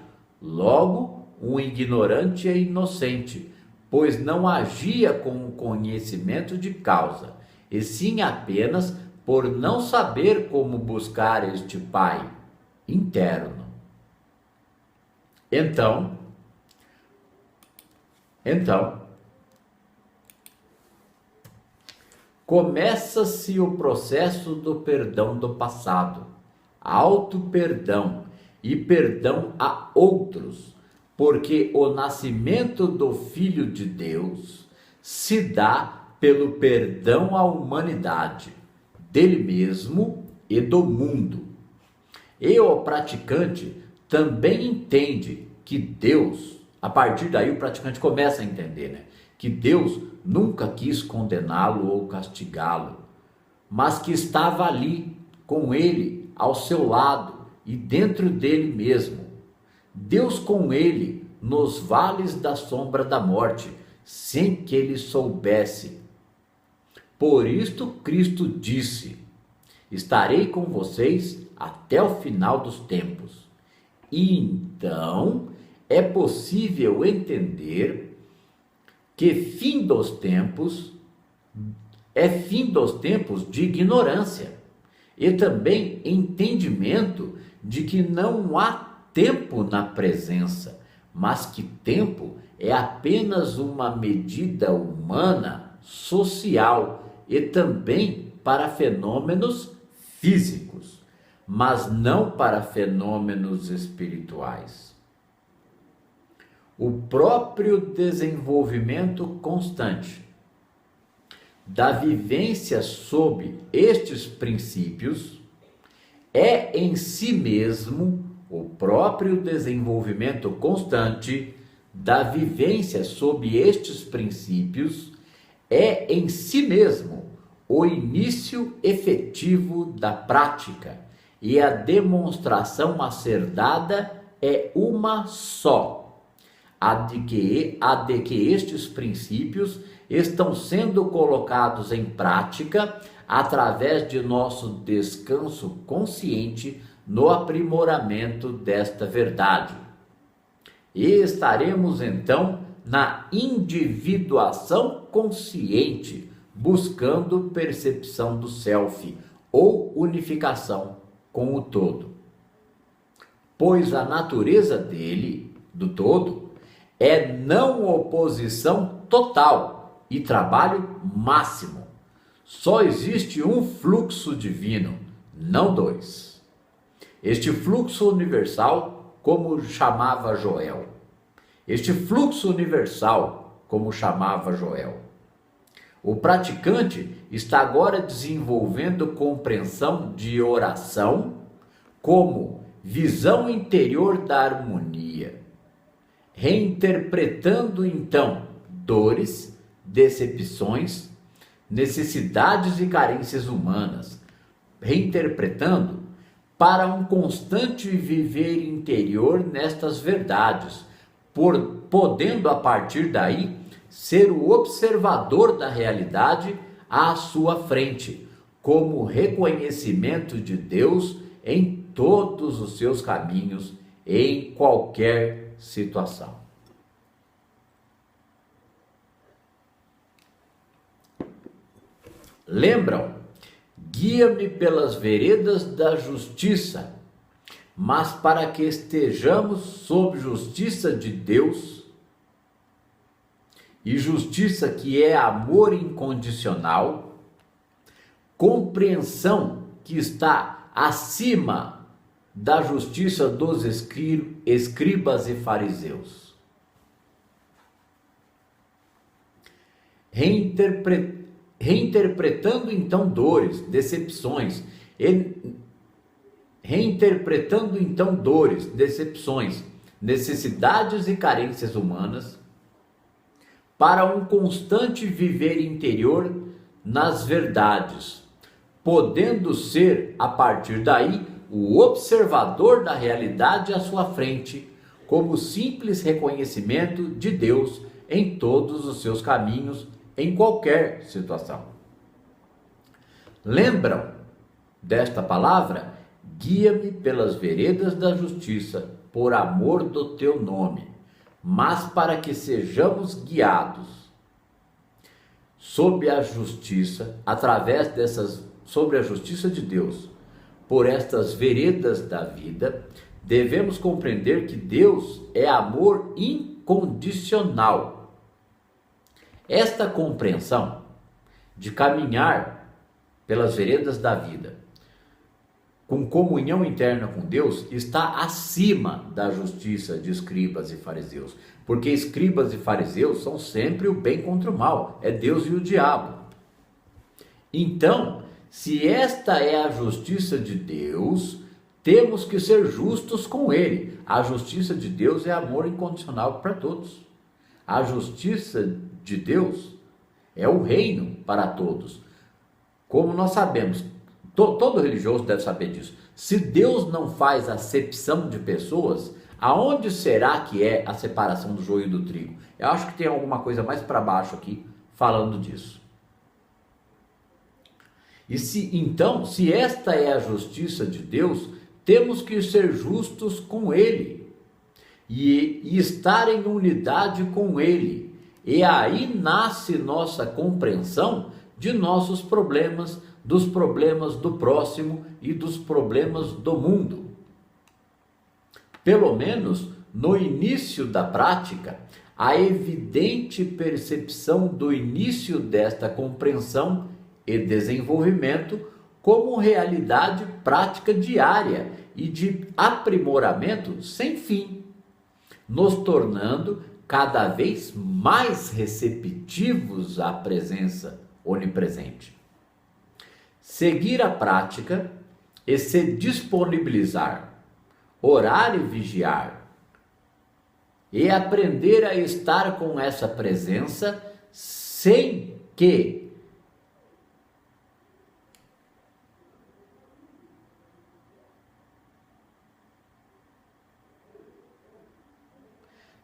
Logo, um ignorante é inocente, pois não agia com o conhecimento de causa, e sim apenas por não saber como buscar este Pai interno. Então, começa-se o processo do perdão do passado, auto-perdão e perdão a outros, porque o nascimento do Filho de Deus se dá pelo perdão à humanidade, dele mesmo e do mundo. E o praticante também entende que Deus, a partir daí o praticante começa a entender, né? Que Deus nunca quis condená-lo ou castigá-lo, mas que estava ali com ele, ao seu lado e dentro dele mesmo. Deus com ele nos vales da sombra da morte, sem que ele soubesse. Por isto Cristo disse: estarei com vocês até o final dos tempos. E então é possível entender que fim dos tempos é fim dos tempos de ignorância e também entendimento de que não há tempo na presença, mas que tempo é apenas uma medida humana, social e também para fenômenos físicos, mas não para fenômenos espirituais. O próprio desenvolvimento constante da vivência sob estes princípios é em si mesmo o próprio desenvolvimento constante da vivência sob estes princípios, é em si mesmo o início efetivo da prática, e a demonstração a ser dada é uma só, a de que estes princípios estão sendo colocados em prática através de nosso descanso consciente no aprimoramento desta verdade. E estaremos então na individuação consciente, buscando percepção do self ou unificação com o todo. Pois a natureza dele, do todo, é não oposição total e trabalho máximo. Só existe um fluxo divino, não dois. Este fluxo universal, como chamava Joel. O praticante está agora desenvolvendo compreensão de oração como visão interior da harmonia, reinterpretando então dores, decepções, necessidades e carências humanas, reinterpretando para um constante viver interior nestas verdades, podendo a partir daí ser o observador da realidade à sua frente, como reconhecimento de Deus em todos os seus caminhos, em qualquer situação. Lembram? Guia-me pelas veredas da justiça, mas para que estejamos sob justiça de Deus, e justiça que é amor incondicional, compreensão que está acima da justiça dos escribas e fariseus. Reinterpretando então dores, decepções, necessidades e carências humanas, para um constante viver interior nas verdades, podendo ser, a partir daí, o observador da realidade à sua frente, como simples reconhecimento de Deus em todos os seus caminhos, em qualquer situação. Lembram desta palavra? Guia-me pelas veredas da justiça, por amor do teu nome, mas para que sejamos guiados sob a justiça, sobre a justiça de Deus, por estas veredas da vida, devemos compreender que Deus é amor incondicional. Esta compreensão de caminhar pelas veredas da vida, com comunhão interna com Deus, está acima da justiça de escribas e fariseus. Porque escribas e fariseus são sempre o bem contra o mal, é Deus e o diabo. Então, se esta é a justiça de Deus, temos que ser justos com Ele. A justiça de Deus é amor incondicional para todos. A justiça de Deus é o reino para todos. Como nós sabemos, todo religioso deve saber disso. Se Deus não faz acepção de pessoas, aonde será que é a separação do joio e do trigo? Eu acho que tem alguma coisa mais para baixo aqui falando disso. E se esta é a justiça de Deus, temos que ser justos com Ele e estar em unidade com Ele. E aí nasce nossa compreensão de nossos problemas, dos problemas do próximo e dos problemas do mundo. Pelo menos no início da prática, a evidente percepção do início desta compreensão e desenvolvimento como realidade prática diária e de aprimoramento sem fim, nos tornando cada vez mais receptivos à presença onipresente. Seguir a prática e se disponibilizar, orar e vigiar, e aprender a estar com essa presença sem que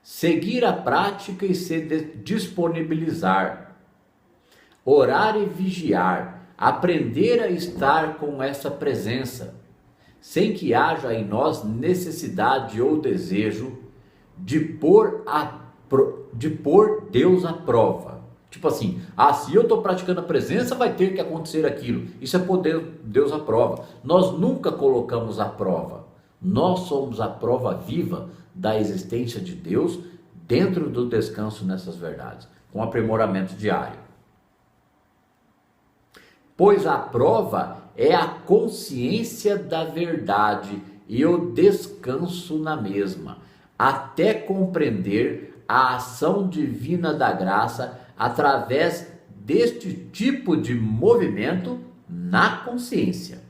seguir a prática e se disponibilizar, orar e vigiar, aprender a estar com essa presença, sem que haja em nós necessidade ou desejo de pôr Deus à prova. Tipo assim, se eu estou praticando a presença, vai ter que acontecer aquilo. Isso é pôr Deus à prova. Nós nunca colocamos à prova. Nós somos a prova viva da existência de Deus dentro do descanso nessas verdades, com aprimoramento diário. Pois a prova é a consciência da verdade e o descanso na mesma, até compreender a ação divina da graça através deste tipo de movimento na consciência.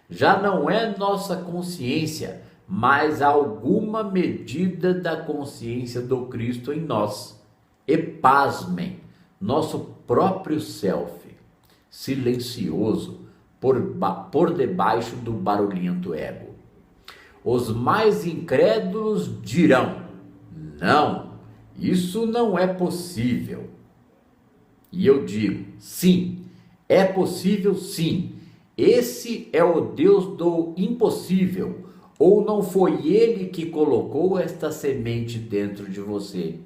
Já não é nossa consciência, mas alguma medida da consciência do Cristo em nós. E pasmem, nosso próprio self, silencioso, por debaixo do barulhento ego. Os mais incrédulos dirão: não, isso não é possível. E eu digo: sim, é possível sim. Esse é o Deus do impossível. Ou não foi ele que colocou esta semente dentro de você?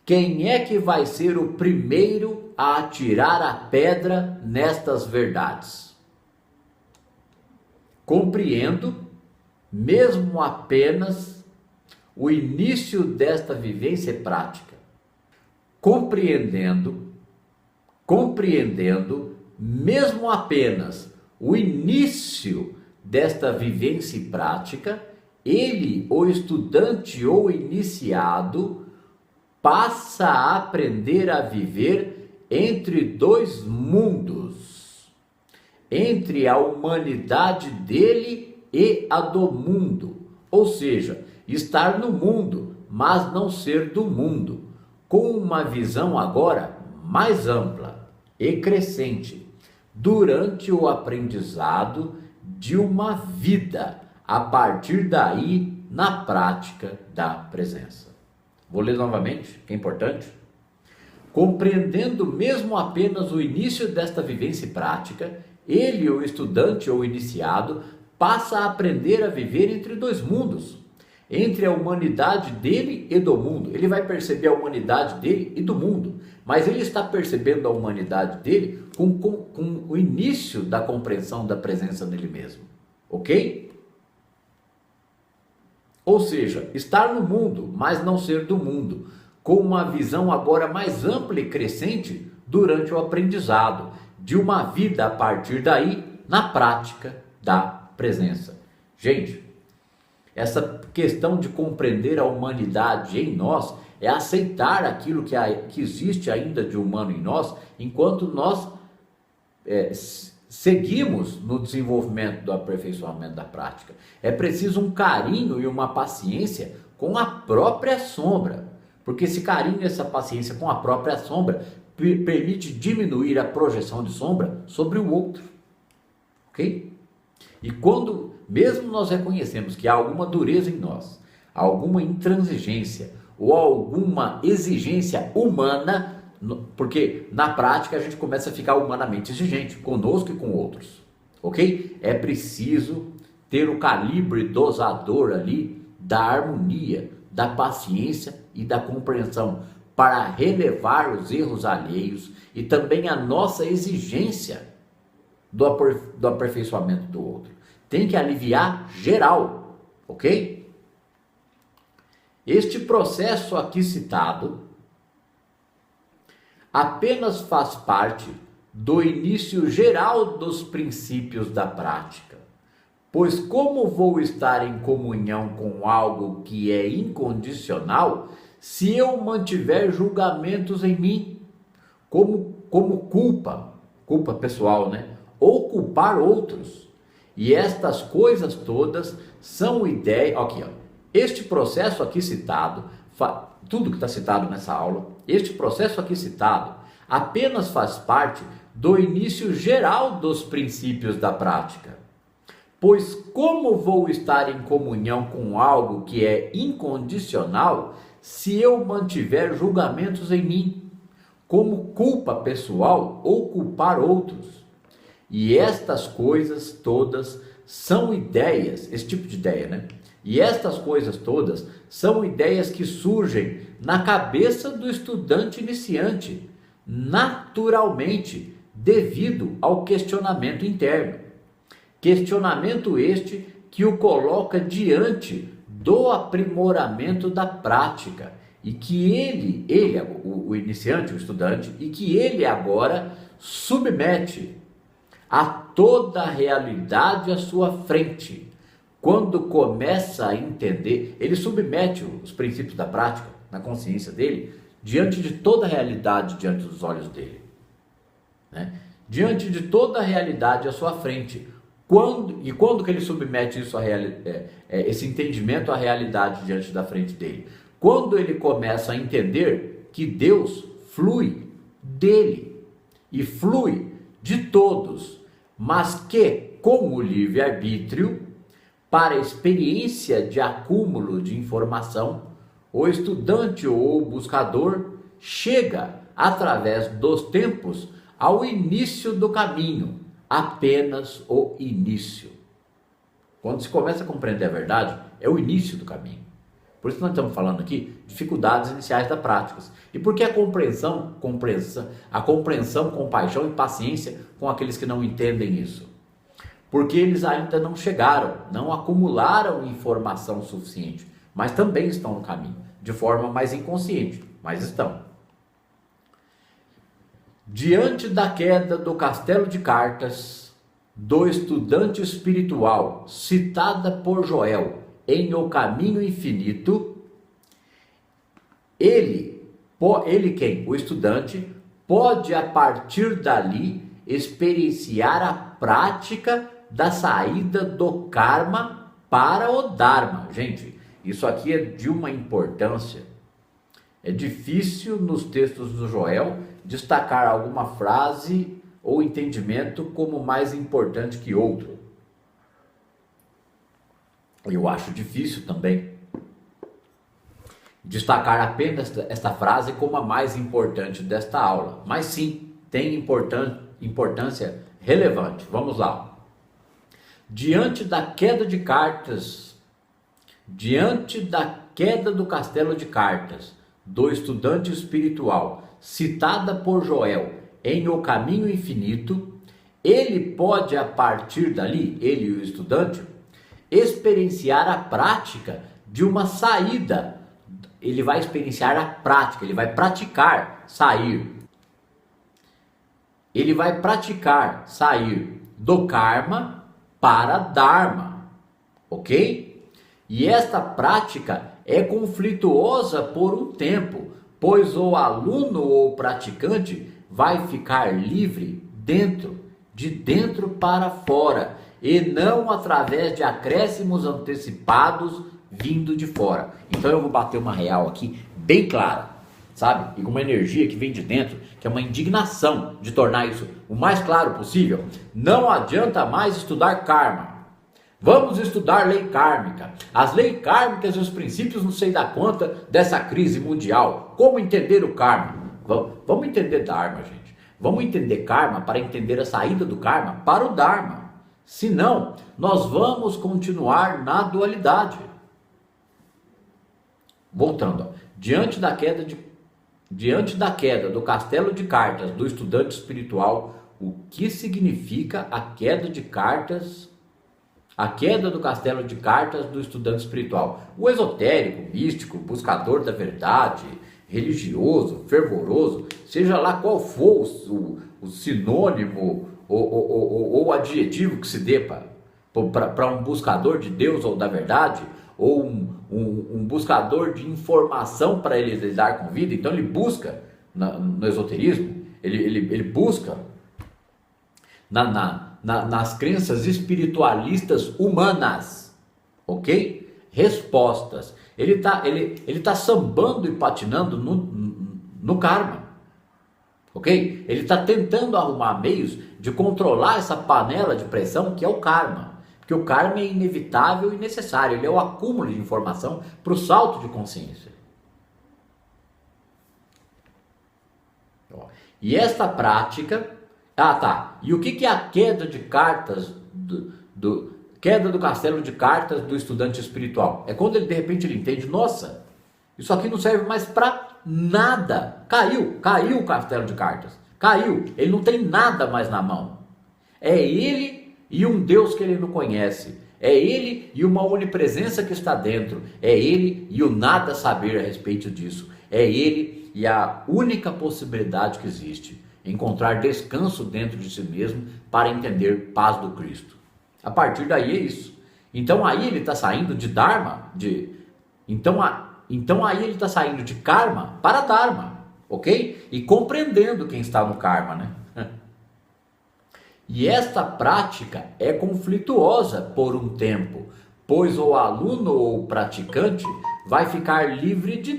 Quem é que vai ser o primeiro a atirar a pedra nestas verdades? Compreendo, mesmo apenas o início desta vivência prática. Compreendendo, mesmo apenas o início desta vivência prática, ele, o estudante ou iniciado, passa a aprender a viver entre dois mundos, entre a humanidade dele e a do mundo, ou seja, estar no mundo, mas não ser do mundo, com uma visão agora mais ampla e crescente, durante o aprendizado de uma vida, a partir daí, na prática da presença. Vou ler novamente, que é importante. Compreendendo mesmo apenas o início desta vivência prática, ele, o estudante ou iniciado, passa a aprender a viver entre dois mundos, entre a humanidade dele e do mundo. Ele vai perceber a humanidade dele e do mundo, mas ele está percebendo a humanidade dele com o início da compreensão da presença nele mesmo, ok? Ou seja, estar no mundo, mas não ser do mundo, com uma visão agora mais ampla e crescente durante o aprendizado de uma vida a partir daí na prática da presença. Gente, essa questão de compreender a humanidade em nós é aceitar aquilo que existe ainda de humano em nós, enquanto nós seguimos no desenvolvimento do aperfeiçoamento da prática. É preciso um carinho e uma paciência com a própria sombra, porque esse carinho e essa paciência com a própria sombra permite diminuir a projeção de sombra sobre o outro, ok? E quando mesmo nós reconhecemos que há alguma dureza em nós, alguma intransigência ou alguma exigência humana, porque na prática a gente começa a ficar humanamente exigente conosco e com outros, ok? É preciso ter o calibre dosador ali da harmonia, da paciência e da compreensão para relevar os erros alheios e também a nossa exigência do aperfeiçoamento do outro. Tem que aliviar geral, ok? Este processo aqui citado apenas faz parte do início geral dos princípios da prática, pois como vou estar em comunhão com algo que é incondicional se eu mantiver julgamentos em mim, como culpa pessoal, né? Ou culpar outros. E estas coisas todas são ideias. Aqui, ó, este processo aqui citado, tudo que está citado nessa aula, este processo aqui citado apenas faz parte do início geral dos princípios da prática. Pois como vou estar em comunhão com algo que é incondicional se eu mantiver julgamentos em mim, como culpa pessoal ou culpar outros? E estas coisas todas são ideias, esse tipo de ideia, né? E estas coisas todas são ideias que surgem na cabeça do estudante iniciante, naturalmente, devido ao questionamento interno. Questionamento este que o coloca diante do aprimoramento da prática e que ele o iniciante, o estudante, e que ele agora submete a toda a realidade à sua frente. Quando começa a entender, ele submete os princípios da prática na consciência dele diante de toda a realidade diante dos olhos dele, né? Diante de toda a realidade à sua frente. Quando que ele submete isso esse entendimento à realidade diante da frente dele? Quando ele começa a entender que Deus flui dele e flui de todos, mas que com o livre-arbítrio, para a experiência de acúmulo de informação, o estudante ou o buscador chega, através dos tempos, ao início do caminho, apenas o início. Quando se começa a compreender a verdade, é o início do caminho. Por isso nós estamos falando aqui de dificuldades iniciais da prática. E por que a compreensão, compaixão e paciência com aqueles que não entendem isso? Porque eles ainda não chegaram, não acumularam informação suficiente, mas também estão no caminho, de forma mais inconsciente, mas estão. Diante da queda do castelo de cartas do estudante espiritual, citada por Joel em O Caminho Infinito, ele quem? O estudante pode a partir dali experienciar a prática da saída do karma para o dharma. Gente, isso aqui é de uma importância. É difícil nos textos do Joel destacar alguma frase ou entendimento como mais importante que outro. Eu acho difícil também destacar apenas esta frase como a mais importante desta aula. Mas sim, tem importância relevante. Vamos lá. Diante da queda de cartas, diante da queda do castelo de cartas do estudante espiritual, citada por Joel em O Caminho Infinito, ele pode a partir dali, ele e o estudante, experienciar a prática de uma saída. Ele vai experienciar a prática, ele vai praticar sair. Ele vai praticar sair do karma para Dharma, ok? E esta prática é conflituosa por um tempo, pois o aluno ou praticante vai ficar livre de dentro para fora, e não através de acréscimos antecipados vindo de fora. Então eu vou bater uma real aqui bem clara, sabe? E com uma energia que vem de dentro, que é uma indignação de tornar isso o mais claro possível. Não adianta mais estudar karma. Vamos estudar lei kármica. As leis kármicas e os princípios não sei da conta dessa crise mundial. Como entender o karma? Vamos entender dharma, gente. Vamos entender karma para entender a saída do karma para o dharma. Senão, nós vamos continuar na dualidade. Voltando, ó. Diante da queda do castelo de cartas do estudante espiritual, o que significa a queda de cartas? A queda do castelo de cartas do estudante espiritual. O esotérico, místico, buscador da verdade, religioso, fervoroso, seja lá qual for o sinônimo ou o adjetivo que se dê para um buscador de Deus ou da verdade, ou um buscador de informação para ele lidar com a vida. Então ele busca no esoterismo, ele busca nas crenças espiritualistas humanas, ok? Respostas. Ele tá sambando e patinando no karma, ok? Ele está tentando arrumar meios de controlar essa panela de pressão que é o karma. Porque o karma é inevitável e necessário, ele é o acúmulo de informação para o salto de consciência. E esta prática... E o que é a queda de cartas, queda do castelo de cartas do estudante espiritual? É quando ele de repente ele entende, nossa, isso aqui não serve mais para nada. Caiu o castelo de cartas. Caiu, ele não tem nada mais na mão. É ele e um Deus que ele não conhece. É ele e uma onipresença que está dentro. É ele e o nada saber a respeito disso. É ele e a única possibilidade que existe. Encontrar descanso dentro de si mesmo para entender paz do Cristo. A partir daí é isso. Então aí ele está saindo de Dharma, então aí ele está saindo de karma para Dharma, ok? E compreendendo quem está no karma, né? E esta prática é conflituosa por um tempo, pois o aluno ou o praticante vai ficar livre de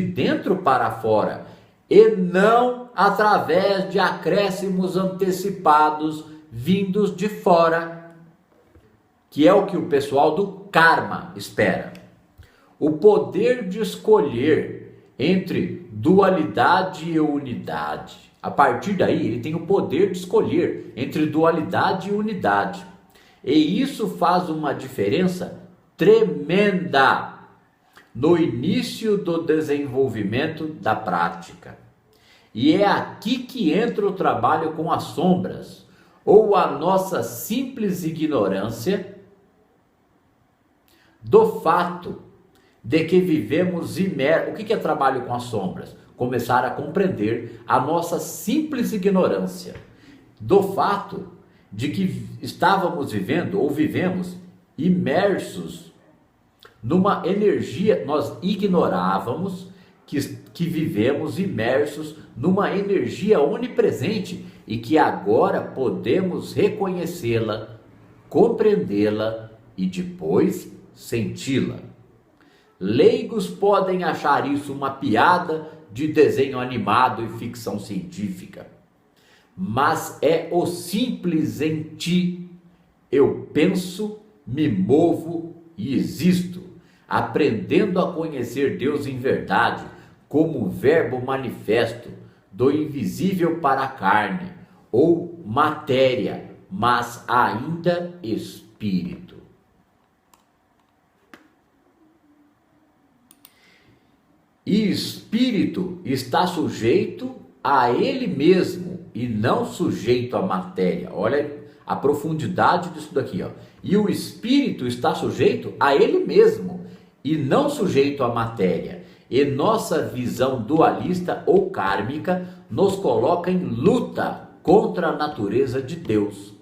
dentro para fora, e não através de acréscimos antecipados vindos de fora, que é o que o pessoal do karma espera. O poder de escolher entre dualidade e unidade. A partir daí, ele tem o poder de escolher entre dualidade e unidade. E isso faz uma diferença tremenda no início do desenvolvimento da prática. E é aqui que entra o trabalho com as sombras, ou a nossa simples ignorância do fato de que vivemos imersos. O que é trabalho com as sombras? Começar a compreender a nossa simples ignorância do fato de que estávamos vivendo ou vivemos imersos numa energia. Nós ignorávamos que vivemos imersos numa energia onipresente e que agora podemos reconhecê-la, compreendê-la e depois senti-la. Leigos podem achar isso uma piada de desenho animado e ficção científica, mas é o simples em ti. Eu penso, me movo e existo, aprendendo a conhecer Deus em verdade, como verbo manifesto, do invisível para a carne, ou matéria, mas ainda espírito. E espírito está sujeito a ele mesmo e não sujeito à matéria. Olha a profundidade disso daqui, ó. E o espírito está sujeito a ele mesmo e não sujeito à matéria. E nossa visão dualista ou kármica nos coloca em luta contra a natureza de Deus,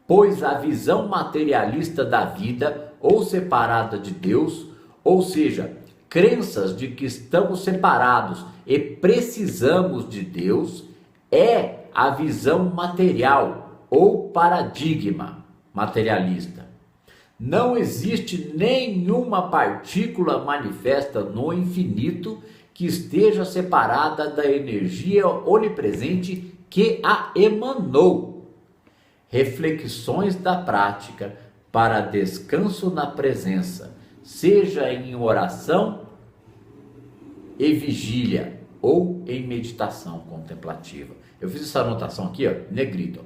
pois a visão materialista da vida ou separada de Deus, ou seja, crenças de que estamos separados e precisamos de Deus, é a visão material ou paradigma materialista. Não existe nenhuma partícula manifesta no infinito que esteja separada da energia onipresente que a emanou. Reflexões da prática para descanso na presença, seja em oração e vigília ou em meditação contemplativa. Eu fiz essa anotação aqui, ó, negrito.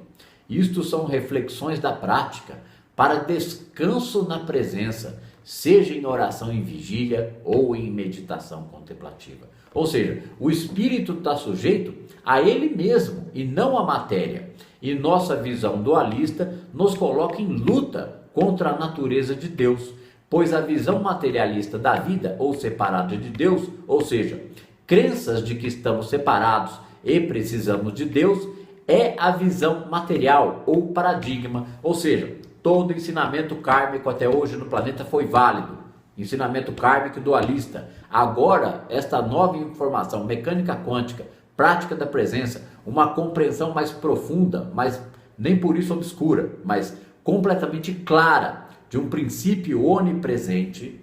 Isto são reflexões da prática para descanso na presença, seja em oração em vigília ou em meditação contemplativa. Ou seja, o espírito está sujeito a ele mesmo e não à matéria. E nossa visão dualista nos coloca em luta contra a natureza de Deus, pois a visão materialista da vida ou separada de Deus, ou seja, crenças de que estamos separados e precisamos de Deus, é a visão material ou paradigma, ou seja, todo ensinamento kármico até hoje no planeta foi válido, ensinamento kármico dualista. Agora, esta nova informação, mecânica quântica, prática da presença, uma compreensão mais profunda, mais nem por isso obscura, mas completamente clara, de um princípio onipresente,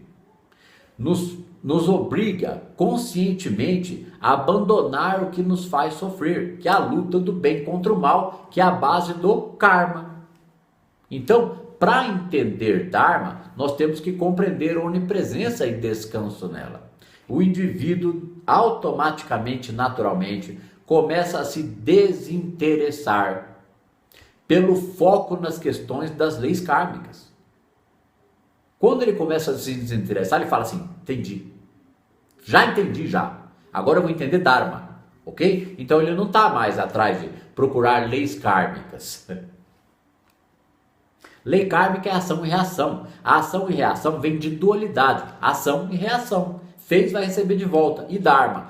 nos obriga conscientemente a abandonar o que nos faz sofrer, que é a luta do bem contra o mal, que é a base do karma. Então, para entender Dharma, nós temos que compreender a onipresença e descanso nela. O indivíduo automaticamente, naturalmente, começa a se desinteressar pelo foco nas questões das leis kármicas. Quando ele começa a se desinteressar, ele fala assim: entendi. Já entendi já. Agora eu vou entender Dharma. Ok? Então ele não está mais atrás de procurar leis kármicas. Lei kármica é ação e reação. A ação e reação vem de dualidade. Ação e reação. Fez, vai receber de volta. E Dharma.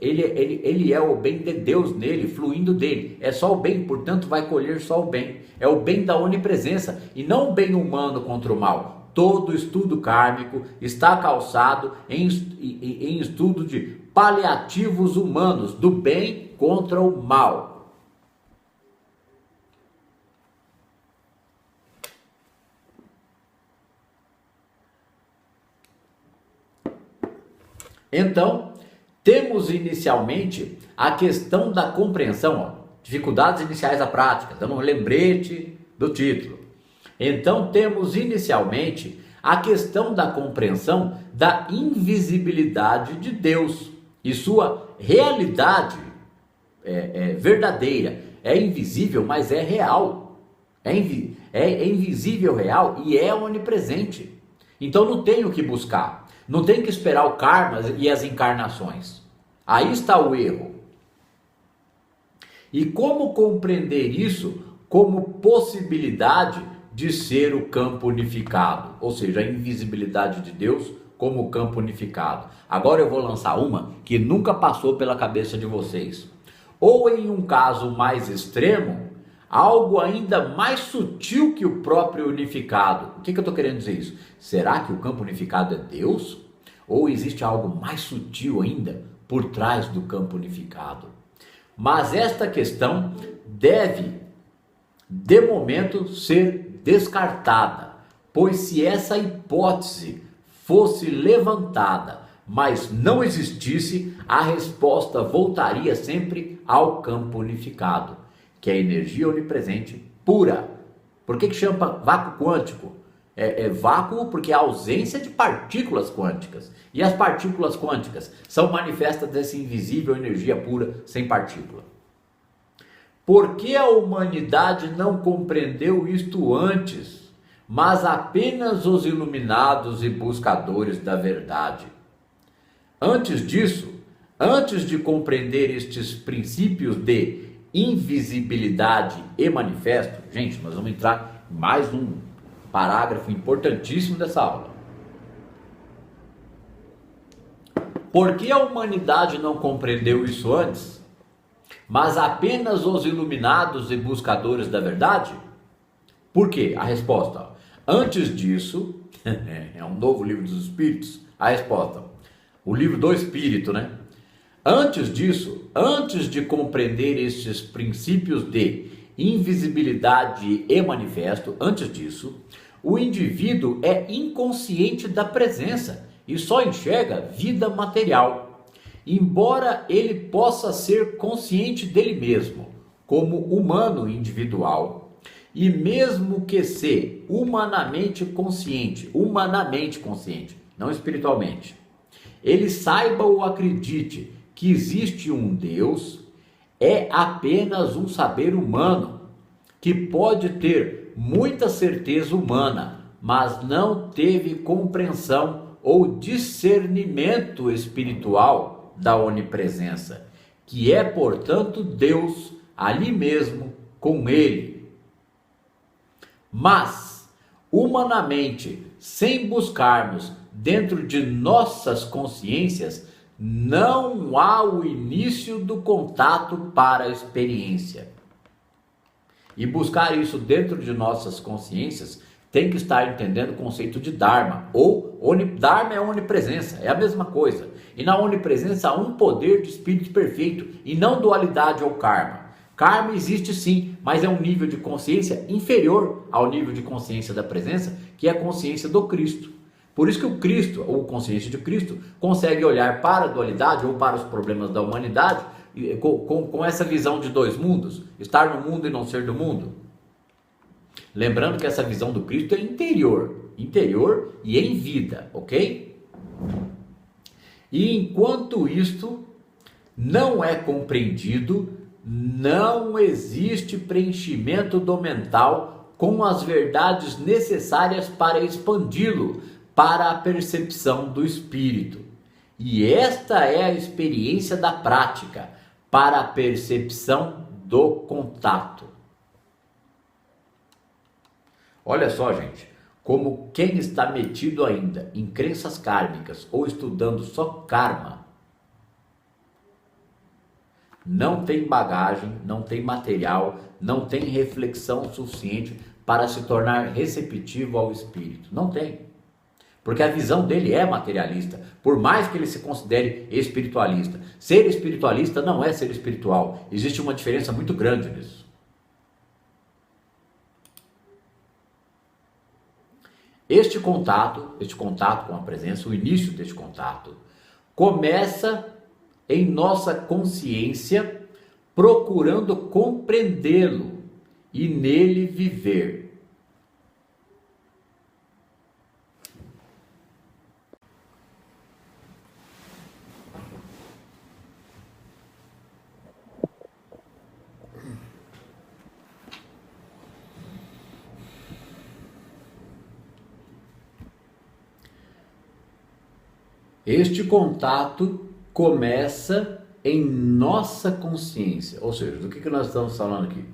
Ele é o bem de Deus nele, fluindo dele. É só o bem, portanto vai colher só o bem. É o bem da onipresença e não o bem humano contra o mal. Todo estudo kármico está calçado em estudo de paliativos humanos, do bem contra o mal. Então, temos inicialmente a questão da compreensão, dificuldades iniciais da prática, dando um lembrete do título. Então temos inicialmente a questão da compreensão da invisibilidade de Deus e sua realidade verdadeira. É invisível, mas é real. É invisível, real e é onipresente. Então não tem o que buscar. Não tem que esperar o karma e as encarnações. Aí está o erro. E como compreender isso como possibilidade de ser o campo unificado? Ou seja, a invisibilidade de Deus como campo unificado. Agora eu vou lançar uma que nunca passou pela cabeça de vocês. Ou em um caso mais extremo, algo ainda mais sutil que o próprio unificado. O que eu estou querendo dizer isso? Será que o campo unificado é Deus? Ou existe algo mais sutil ainda por trás do campo unificado? Mas esta questão deve, de momento, ser descartada, pois se essa hipótese fosse levantada, mas não existisse, a resposta voltaria sempre ao campo unificado, que é a energia onipresente pura. Por que chama vácuo quântico? É vácuo porque é a ausência de partículas quânticas. E as partículas quânticas são manifestas dessa invisível energia pura sem partícula. Por que a humanidade não compreendeu isto antes, mas apenas os iluminados e buscadores da verdade? Antes disso, antes de compreender estes princípios de invisibilidade e manifesto, gente, nós vamos entrar em mais um parágrafo importantíssimo dessa aula. Por que a humanidade não compreendeu isso antes, mas apenas os iluminados e buscadores da verdade? Por quê? A resposta: antes disso, é um novo livro dos Espíritos, a resposta, o livro do Espírito, né? Antes disso, antes de compreender estes princípios de invisibilidade e manifesto, antes disso, o indivíduo é inconsciente da presença e só enxerga vida material. Embora ele possa ser consciente dele mesmo, como humano individual, e mesmo que ser humanamente consciente, não espiritualmente, ele saiba ou acredite que existe um Deus, é apenas um saber humano, que pode ter muita certeza humana, mas não teve compreensão ou discernimento espiritual da onipresença, que é, portanto, Deus ali mesmo com ele. Mas, humanamente, sem buscarmos dentro de nossas consciências, não há o início do contato para a experiência. E buscar isso dentro de nossas consciências tem que estar entendendo o conceito de Dharma, Dharma é onipresença, é a mesma coisa. E na onipresença há um poder de espírito perfeito e não dualidade ou karma. Karma existe sim, mas é um nível de consciência inferior ao nível de consciência da presença, que é a consciência do Cristo. Por isso que o Cristo, ou consciência de Cristo, consegue olhar para a dualidade ou para os problemas da humanidade com essa visão de dois mundos, estar no mundo e não ser do mundo. Lembrando que essa visão do Cristo é interior e em vida, ok? E enquanto isto não é compreendido, não existe preenchimento do mental com as verdades necessárias para expandi-lo para a percepção do espírito. E esta é a experiência da prática para a percepção do contato. Olha só, gente, como quem está metido ainda em crenças kármicas ou estudando só karma, não tem bagagem, não tem material, não tem reflexão suficiente para se tornar receptivo ao espírito. Não tem. Porque a visão dele é materialista, por mais que ele se considere espiritualista. Ser espiritualista não é ser espiritual. Existe uma diferença muito grande nisso. Este contato com a presença, o início deste contato, começa em nossa consciência, procurando compreendê-lo e nele viver. Este contato começa em nossa consciência. Ou seja, do que nós estamos falando aqui?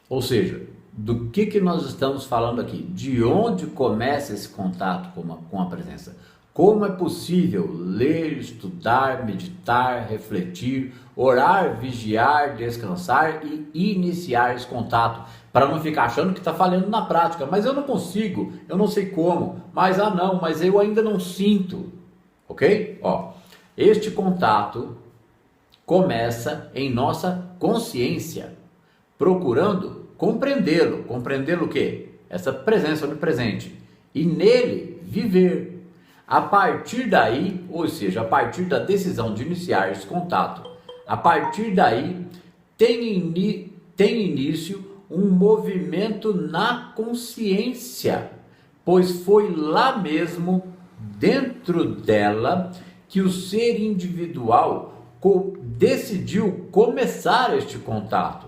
Ou seja, do que nós estamos falando aqui? De onde começa esse contato com a presença? Como é possível ler, estudar, meditar, refletir, orar, vigiar, descansar e iniciar esse contato? Para não ficar achando que está falhando na prática. Mas eu não consigo, eu não sei como. Mas mas eu ainda não sinto. Ok? Este contato começa em nossa consciência, procurando compreendê-lo. Compreendê-lo o quê? Essa presença onipresente. E nele viver. A partir daí, ou seja, a partir da decisão de iniciar esse contato, a partir daí tem início um movimento na consciência, pois foi lá mesmo, dentro dela, que o ser individual decidiu começar este contato.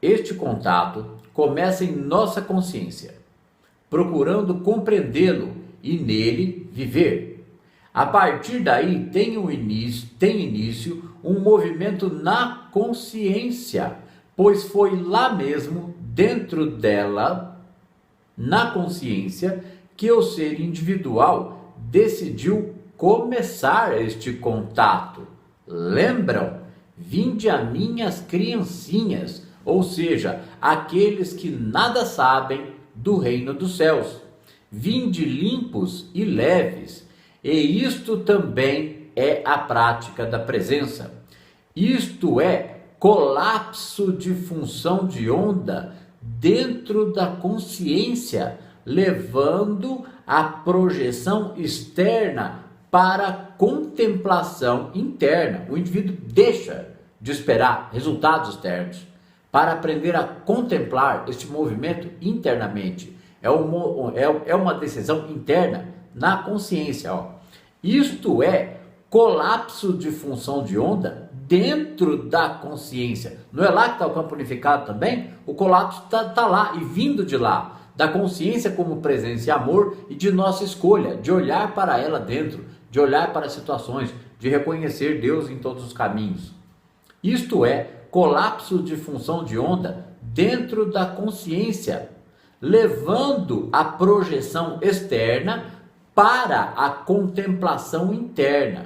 Este contato começa em nossa consciência, procurando compreendê-lo e nele viver. A partir daí tem início um movimento na consciência, pois foi lá mesmo, dentro dela, na consciência, que o ser individual decidiu começar este contato. Lembram? Vinde a minhas criancinhas, ou seja, aqueles que nada sabem do reino dos céus. Vinde limpos e leves, e isto também é a prática da presença. Isto é colapso de função de onda dentro da consciência, levando a projeção externa para a contemplação interna. O indivíduo deixa de esperar resultados externos para aprender a contemplar este movimento internamente. É uma decisão interna na consciência. Isto é colapso de função de onda dentro da consciência. Não é lá que está o campo unificado também? O colapso está lá e vindo de lá. Da consciência como presença e amor e de nossa escolha, de olhar para ela dentro, de olhar para as situações, de reconhecer Deus em todos os caminhos. Isto é colapso de função de onda dentro da consciência, levando a projeção externa para a contemplação interna.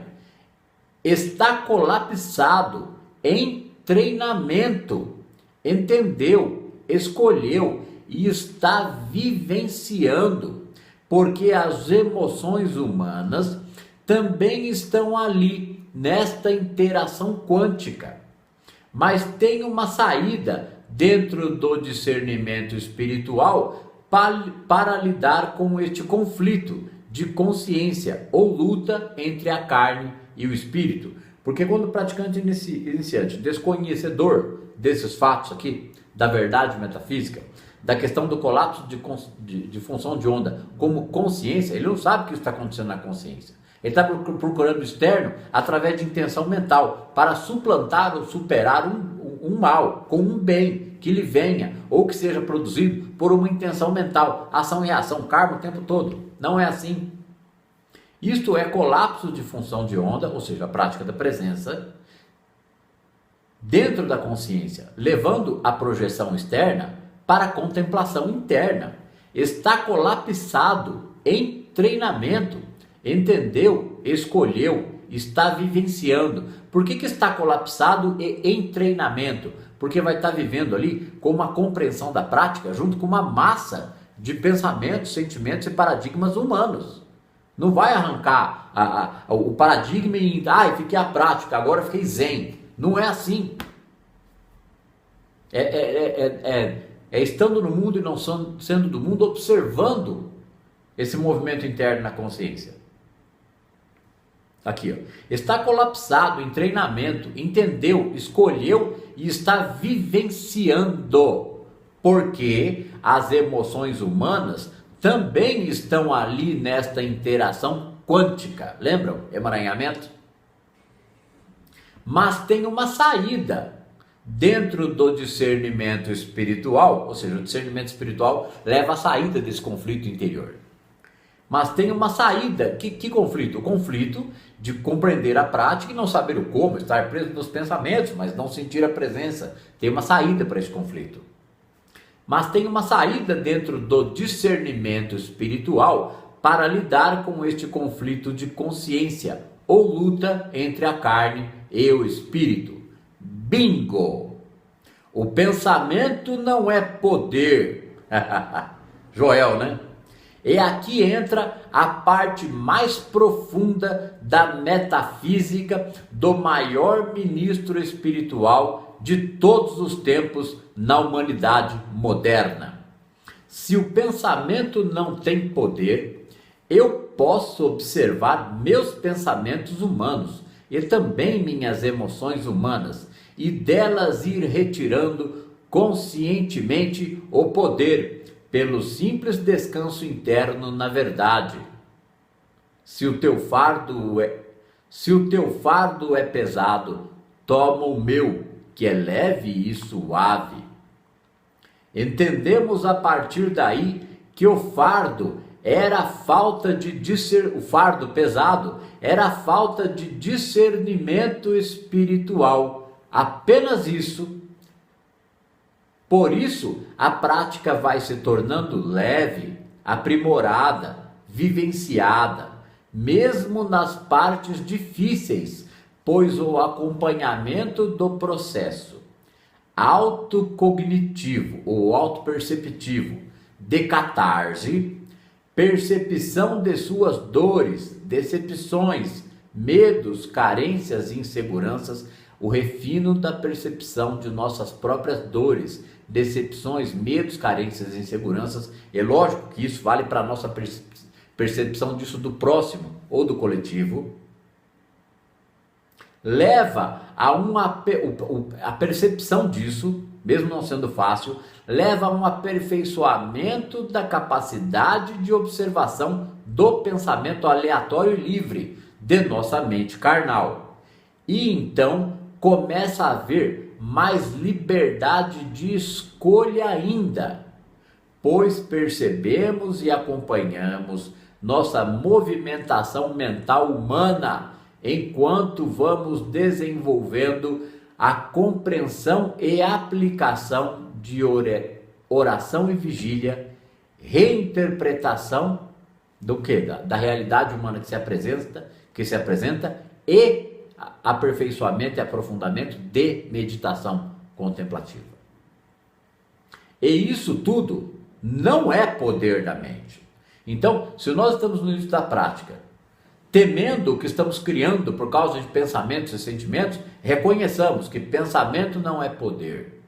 Está colapsado em treinamento, entendeu, escolheu e está vivenciando, porque as emoções humanas também estão ali nesta interação quântica. Mas tem uma saída dentro do discernimento espiritual para lidar com este conflito de consciência ou luta entre a carne e o espírito. Porque quando o praticante iniciante, desconhecedor desses fatos aqui, da verdade metafísica, da questão do colapso de função de onda como consciência, ele não sabe o que está acontecendo na consciência. Ele está procurando o externo através de intenção mental para suplantar ou superar um mal com um bem que lhe venha ou que seja produzido por uma intenção mental, ação e reação, karma o tempo todo. Não é assim. Isto é colapso de função de onda, ou seja, a prática da presença dentro da consciência, levando a projeção externa para a contemplação interna. Está colapsado em treinamento, entendeu, escolheu, está vivenciando. Por que está colapsado e em treinamento? Porque vai estar vivendo ali com uma compreensão da prática junto com uma massa de pensamentos, sentimentos e paradigmas humanos. Não vai arrancar o paradigma e fiquei a prática, agora fiquei zen. Não é assim. É estando no mundo e não sendo do mundo, observando esse movimento interno na consciência. Aqui, ó. Está colapsado em treinamento, entendeu, escolheu e está vivenciando. Porque as emoções humanas também estão ali nesta interação quântica. Lembram? Emaranhamento? Mas tem uma saída dentro do discernimento espiritual, ou seja, o discernimento espiritual leva à saída desse conflito interior. Mas tem uma saída. Que conflito? O conflito de compreender a prática e não saber o como, estar preso nos pensamentos, mas não sentir a presença. Tem uma saída para esse conflito. Mas tem uma saída dentro do discernimento espiritual para lidar com este conflito de consciência ou luta entre a carne e o espírito. Bingo! O pensamento não é poder. Joel, né? E aqui entra a parte mais profunda da metafísica do maior ministro espiritual de todos os tempos na humanidade moderna. Se o pensamento não tem poder, eu posso observar meus pensamentos humanos e também minhas emoções humanas e delas ir retirando conscientemente o poder pelo simples descanso interno na verdade. Se o teu fardo é pesado, toma o meu, que é leve e suave. Entendemos a partir daí que o fardo era a falta de o fardo pesado era a falta de discernimento espiritual. Apenas isso. Por isso, a prática vai se tornando leve, aprimorada, vivenciada, mesmo nas partes difíceis, pois o acompanhamento do processo autocognitivo ou autoperceptivo de catarse, percepção de suas dores, decepções, medos, carências e inseguranças, o refino da percepção de nossas próprias dores, decepções, medos, carências e inseguranças. É lógico que isso vale para a nossa percepção disso do próximo ou do coletivo. Leva a percepção disso, mesmo não sendo fácil, leva a um aperfeiçoamento da capacidade de observação do pensamento aleatório e livre de nossa mente carnal. E então começa a haver mais liberdade de escolha ainda, pois percebemos e acompanhamos nossa movimentação mental humana enquanto vamos desenvolvendo a compreensão e aplicação de oração e vigília, reinterpretação do que? Da realidade humana que se apresenta e aperfeiçoamento e aprofundamento de meditação contemplativa. E isso tudo não é poder da mente. Então, se nós estamos no início da prática, temendo o que estamos criando por causa de pensamentos e sentimentos, reconheçamos que pensamento não é poder.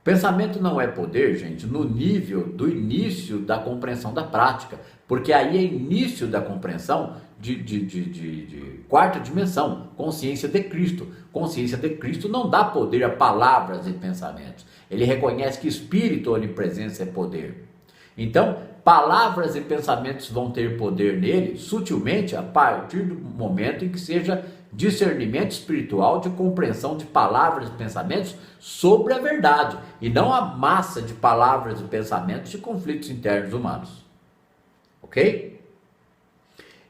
Pensamento não é poder, gente, no nível do início da compreensão da prática, porque aí é início da compreensão de quarta dimensão, consciência de Cristo. Consciência de Cristo não dá poder a palavras e pensamentos. Ele reconhece que espírito, onipresença é poder. Então, palavras e pensamentos vão ter poder nele, sutilmente, a partir do momento em que seja discernimento espiritual de compreensão de palavras e pensamentos sobre a verdade, e não a massa de palavras e pensamentos de conflitos internos humanos. Ok?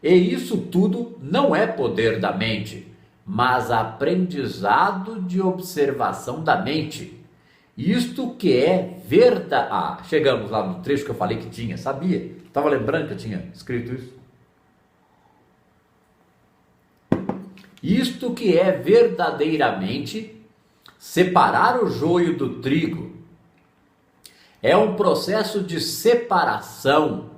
E isso tudo não é poder da mente, mas aprendizado de observação da mente. Isto que é verdade. Chegamos lá no trecho que eu falei que tinha, sabia? Estava lembrando que eu tinha escrito isso. Isto que é verdadeiramente separar o joio do trigo. É um processo de separação,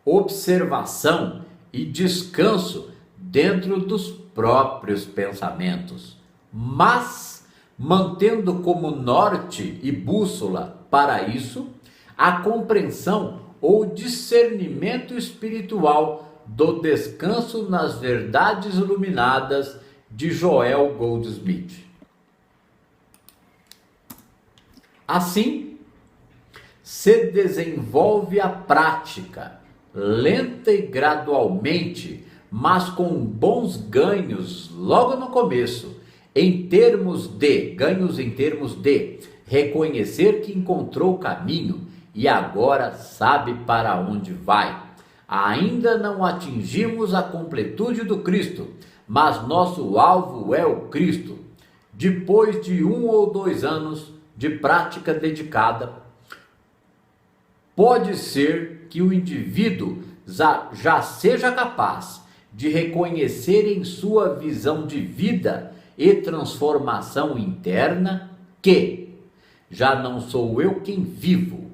observação e descanso dentro dos próprios pensamentos, mas mantendo como norte e bússola para isso a compreensão ou discernimento espiritual do descanso nas verdades iluminadas de Joel Goldsmith. Assim, se desenvolve a prática, lenta e gradualmente, mas com bons ganhos logo no começo, ganhos em termos de reconhecer que encontrou o caminho e agora sabe para onde vai. Ainda não atingimos a completude do Cristo, mas nosso alvo é o Cristo. Depois de 1 ou 2 anos de prática dedicada, pode ser que o indivíduo já seja capaz de reconhecer em sua visão de vida e transformação interna que já não sou eu quem vivo,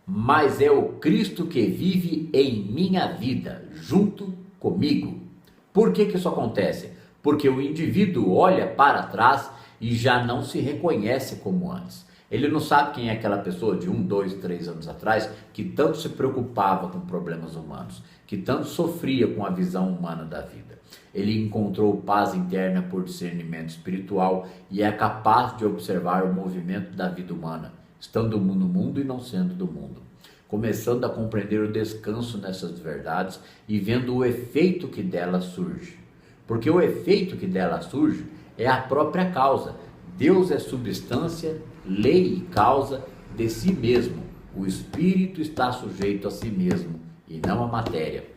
mas é o Cristo que vive em minha vida, junto comigo. Por que isso acontece? Porque o indivíduo olha para trás e já não se reconhece como antes. Ele não sabe quem é aquela pessoa de 1, 2, 3 anos atrás que tanto se preocupava com problemas humanos, que tanto sofria com a visão humana da vida. Ele encontrou paz interna por discernimento espiritual e é capaz de observar o movimento da vida humana, estando no mundo e não sendo do mundo, começando a compreender o descanso nessas verdades e vendo o efeito que dela surge. Porque o efeito que dela surge é a própria causa. Deus é substância, lei e causa de si mesmo. O espírito está sujeito a si mesmo e não a matéria.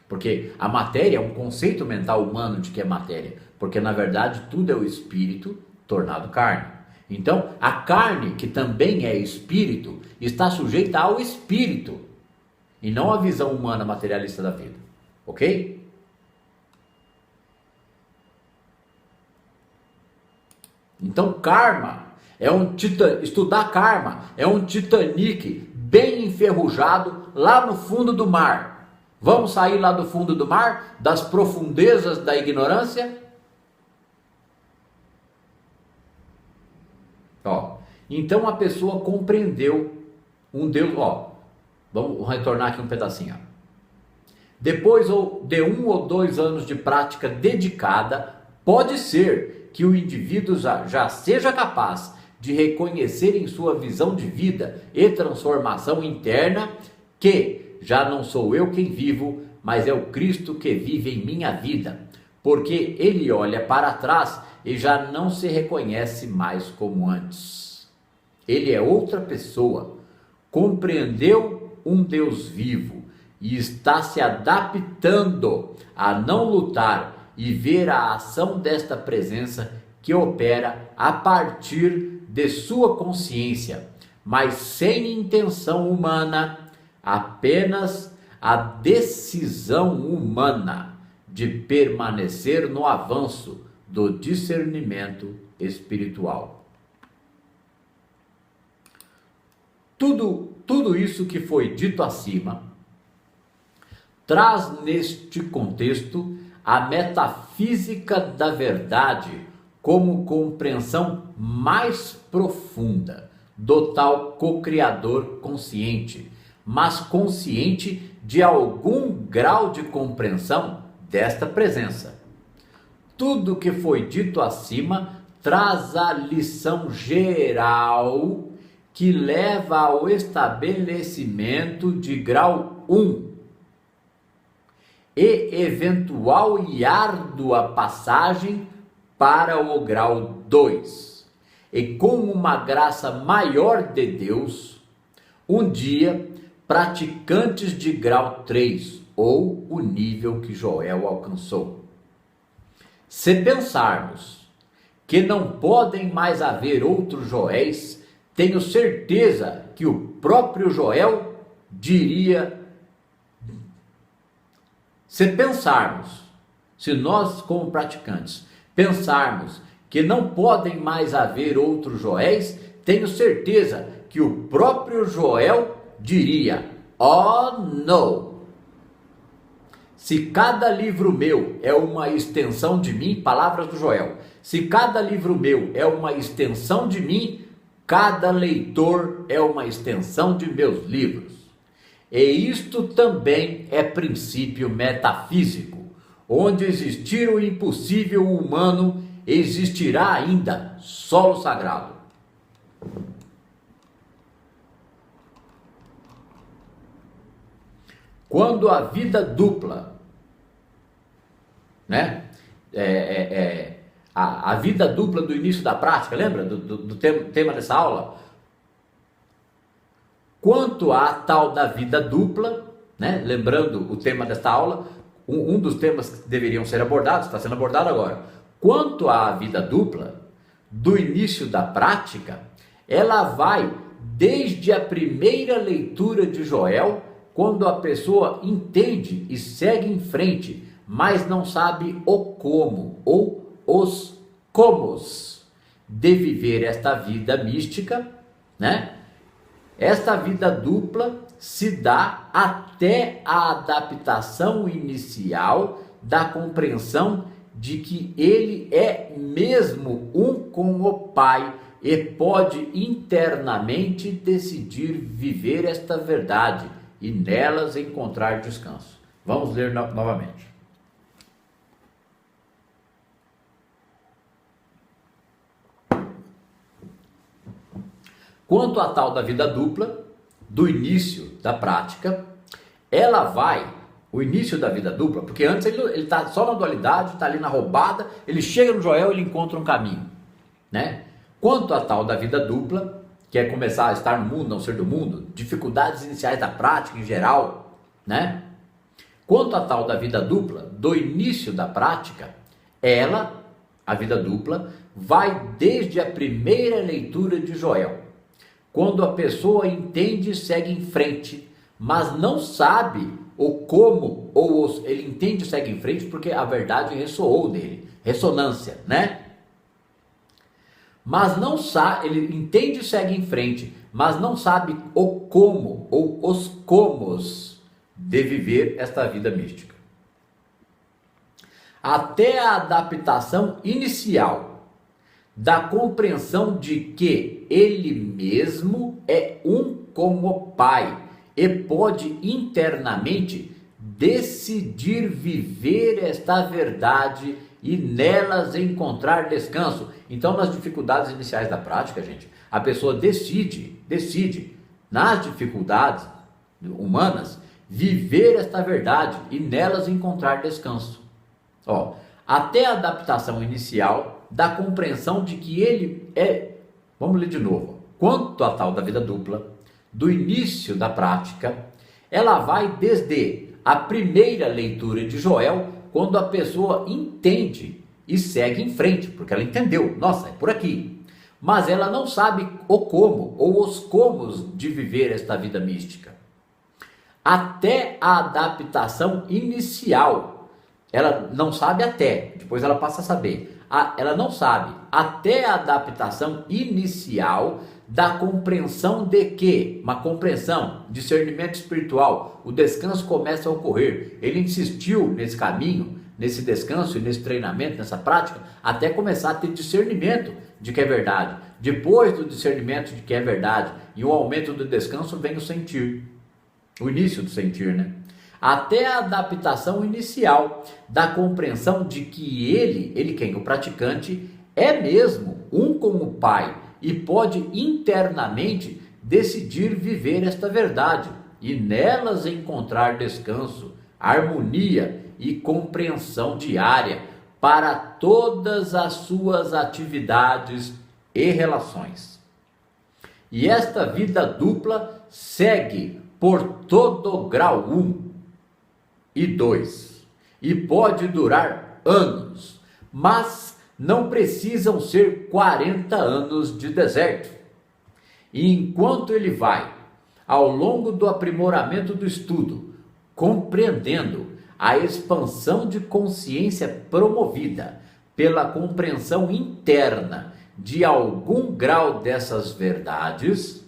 Porque a matéria é um conceito mental humano de que é matéria. Porque na verdade tudo é o espírito tornado carne. Então a carne, que também é espírito, está sujeita ao espírito e não à visão humana materialista da vida. Ok? Então karma estudar karma é um Titanic bem enferrujado lá no fundo do mar. Vamos sair lá do fundo do mar, das profundezas da ignorância? Então a pessoa compreendeu um Deus. Vamos retornar aqui um pedacinho. Depois de 1 ou 2 anos de prática dedicada, pode ser que o indivíduo já seja capaz de reconhecer em sua visão de vida e transformação interna que já não sou eu quem vivo, mas é o Cristo que vive em minha vida, porque ele olha para trás e já não se reconhece mais como antes. Ele é outra pessoa, compreendeu um Deus vivo e está se adaptando a não lutar e ver a ação desta presença que opera a partir de sua consciência, mas sem intenção humana, apenas a decisão humana de permanecer no avanço do discernimento espiritual. Tudo isso que foi dito acima traz neste contexto a metafísica da verdade como compreensão mais profunda do tal co-criador consciente, mas consciente de algum grau de compreensão desta presença. Tudo que foi dito acima traz a lição geral que leva ao estabelecimento de grau 1 e eventual e árdua passagem para o grau 2. E com uma graça maior de Deus, um dia, praticantes de grau 3, ou o nível que Joel alcançou. Se pensarmos que não podem mais haver outros Joéis, tenho certeza que o próprio Joel diria. Se pensarmos, se nós como praticantes pensarmos que não podem mais haver outros Joéis, tenho certeza que o próprio Joel diria: oh no! Se cada livro meu é uma extensão de mim, palavras do Joel, se cada livro meu é uma extensão de mim, cada leitor é uma extensão de meus livros. E isto também é princípio metafísico. Onde existir o impossível humano, existirá ainda solo sagrado. Quando a vida dupla, né? A vida dupla do início da prática, lembra do tema dessa aula? Quanto à tal da vida dupla, né? Lembrando o tema desta aula, um dos temas que deveriam ser abordados, está sendo abordado agora. Quanto à vida dupla, do início da prática, ela vai desde a primeira leitura de Joel, quando a pessoa entende e segue em frente, mas não sabe o como ou os comos de viver esta vida mística, né? Esta vida dupla se dá até a adaptação inicial da compreensão de que ele é mesmo um com o Pai e pode internamente decidir viver esta verdade e nelas encontrar descanso. Vamos ler novamente. Quanto à tal da vida dupla, do início da prática, ela vai, o início da vida dupla, porque antes ele está só na dualidade, está ali na roubada, ele chega no Joel e ele encontra um caminho, né? Quanto à tal da vida dupla, que é começar a estar no mundo, não ser do mundo, dificuldades iniciais da prática em geral, né? Quanto à tal da vida dupla, do início da prática, ela, a vida dupla, vai desde a primeira leitura de Joel. Quando a pessoa entende e segue em frente, mas não sabe o como, ele entende e segue em frente porque a verdade ressoou nele, ressonância, né? Mas não sabe, ele entende e segue em frente, mas não sabe o como ou os comos de viver esta vida mística. Até a adaptação inicial da compreensão de que ele mesmo é um com o Pai e pode internamente decidir viver esta verdade e nelas encontrar descanso. Então, nas dificuldades iniciais da prática, gente, a pessoa decide, nas dificuldades humanas, viver esta verdade e nelas encontrar descanso. Até a adaptação inicial da compreensão de que ele é, vamos ler de novo, quanto à tal da vida dupla, do início da prática, ela vai desde a primeira leitura de Joel, quando a pessoa entende e segue em frente, porque ela entendeu, nossa, é por aqui, mas ela não sabe o como ou os comos de viver esta vida mística. Até a adaptação inicial, ela não sabe até, depois ela passa a saber. Ela não sabe, até a adaptação inicial da compreensão de que, uma compreensão, discernimento espiritual, o descanso começa a ocorrer. Ele insistiu nesse caminho, nesse descanso e nesse treinamento, nessa prática, até começar a ter discernimento de que é verdade. Depois do discernimento de que é verdade e o aumento do descanso, vem o sentir, o início do sentir, né? Até a adaptação inicial da compreensão de que ele quem? O praticante, é mesmo um com o Pai e pode internamente decidir viver esta verdade e nelas encontrar descanso, harmonia e compreensão diária para todas as suas atividades e relações. E esta vida dupla segue por todo o grau 1 e 2 e pode durar anos, mas não precisam ser 40 anos de deserto. E enquanto ele vai, ao longo do aprimoramento do estudo, compreendendo a expansão de consciência promovida pela compreensão interna de algum grau dessas verdades,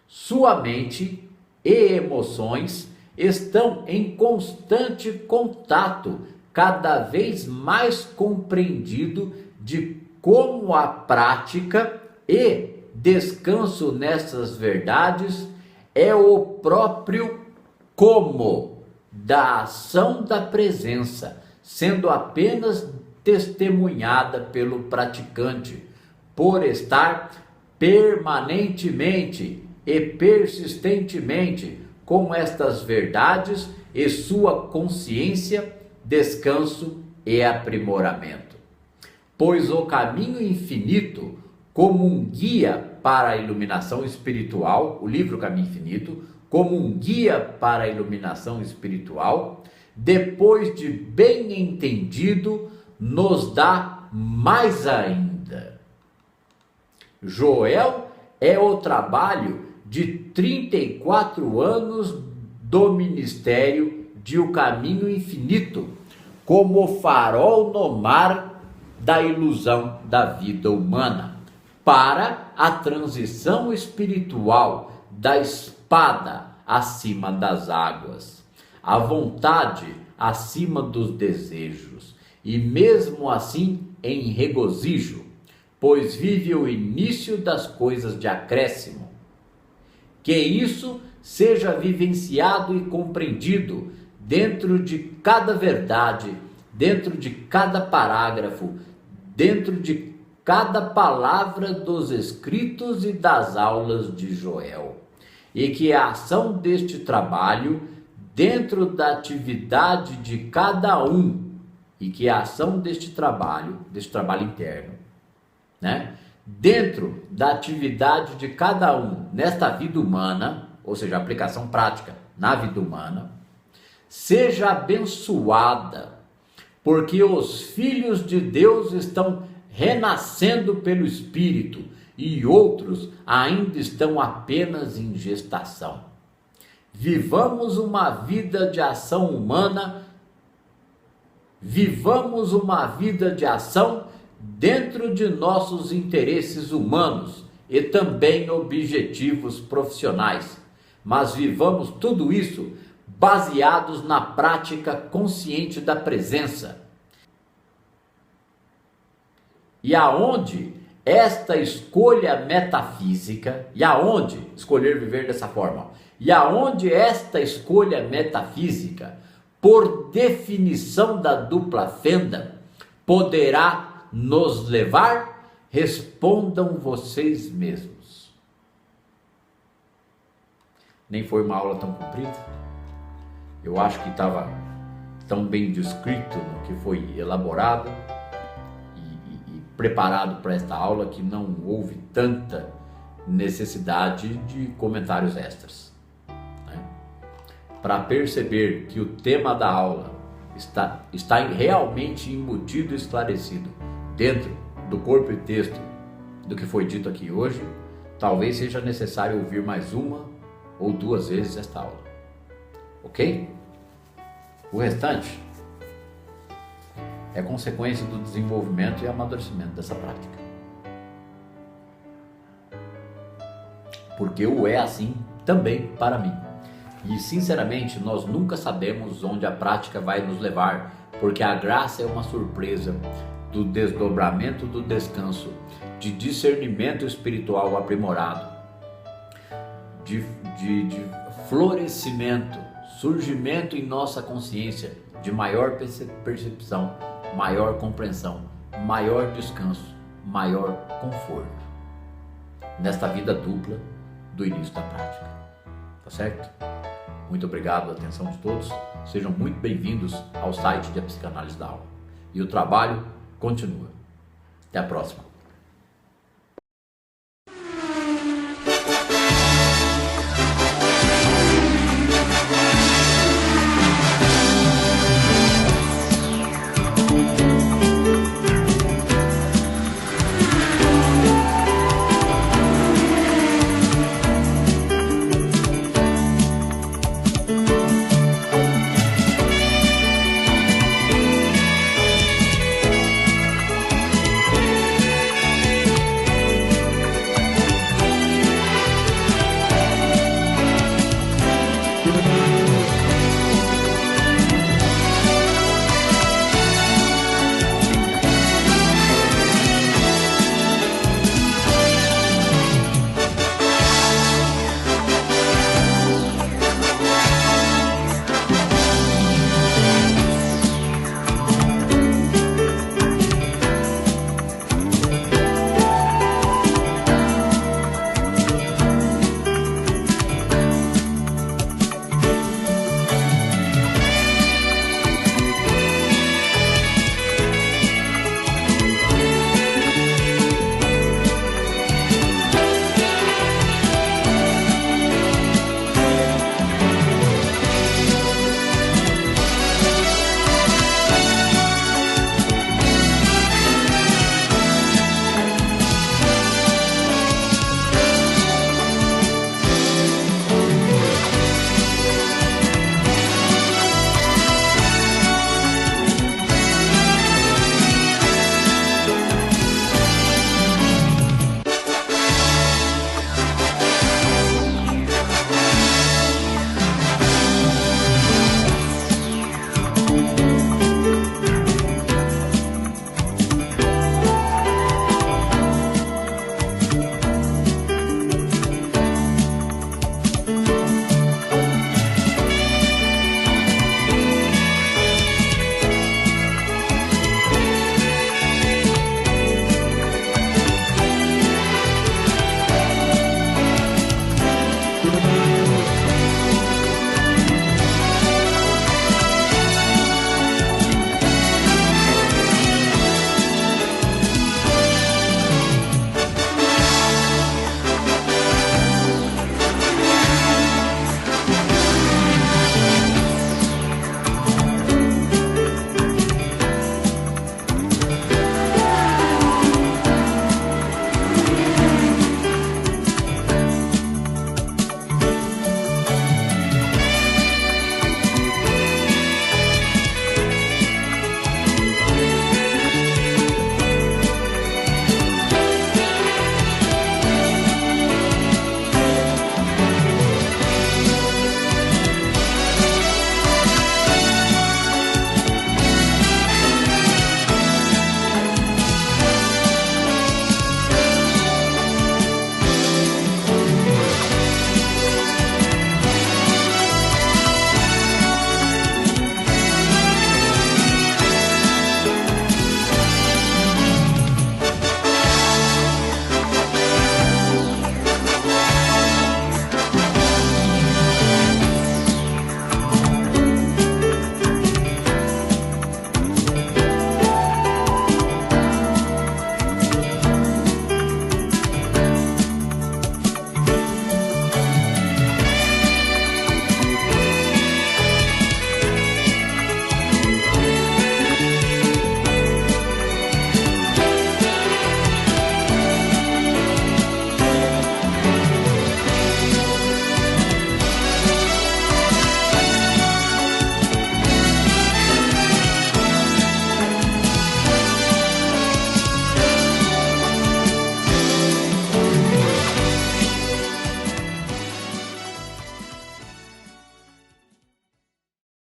sua mente e emoções estão em constante contato, cada vez mais compreendido de como a prática e descanso nessas verdades é o próprio como da ação da presença, sendo apenas testemunhada pelo praticante, por estar permanentemente e persistentemente com estas verdades e sua consciência, descanso e aprimoramento. Pois o caminho infinito, como um guia para a iluminação espiritual, o livro Caminho Infinito, como um guia para a iluminação espiritual, depois de bem entendido, nos dá mais ainda. Joel é o trabalho de 34 anos do ministério de O Caminho Infinito, como farol no mar da ilusão da vida humana, para a transição espiritual da espada acima das águas, a vontade acima dos desejos, e mesmo assim em regozijo, pois vive o início das coisas de acréscimo. Que isso seja vivenciado e compreendido dentro de cada verdade, dentro de cada parágrafo, dentro de cada palavra dos escritos e das aulas de Joel. E que a ação deste trabalho, dentro da atividade de cada um, e que a ação deste trabalho interno, né? Dentro da atividade de cada um nesta vida humana, ou seja, a aplicação prática na vida humana, seja abençoada, porque os filhos de Deus estão renascendo pelo Espírito e outros ainda estão apenas em gestação. Vivamos uma vida de ação humana, vivamos uma vida de ação dentro de nossos interesses humanos e também objetivos profissionais, mas vivamos tudo isso baseados na prática consciente da presença. E aonde esta escolha metafísica, e aonde escolher viver dessa forma, e aonde esta escolha metafísica, por definição da dupla fenda, poderá nos levar? Respondam vocês mesmos. Nem foi uma aula tão comprida. Eu acho que estava tão bem descrito no que foi elaborado e preparado para esta aula que não houve tanta necessidade de comentários extras, né? Para perceber que o tema da aula está realmente embutido e esclarecido dentro do corpo e texto do que foi dito aqui hoje, talvez seja necessário ouvir mais uma ou duas vezes esta aula, ok? O restante é consequência do desenvolvimento e amadurecimento dessa prática. porque o é assim também para mim. E sinceramente, nós nunca sabemos onde a prática vai nos levar, porque a graça é uma surpresa do desdobramento do descanso, de discernimento espiritual aprimorado, de florescimento, surgimento em nossa consciência de maior percepção, maior compreensão, maior descanso, maior conforto nesta vida dupla do início da prática. Tá certo? Muito obrigado, a atenção de todos. Sejam muito bem-vindos ao site de A Psicanálise da Alma. E o trabalho continua. Até a próxima.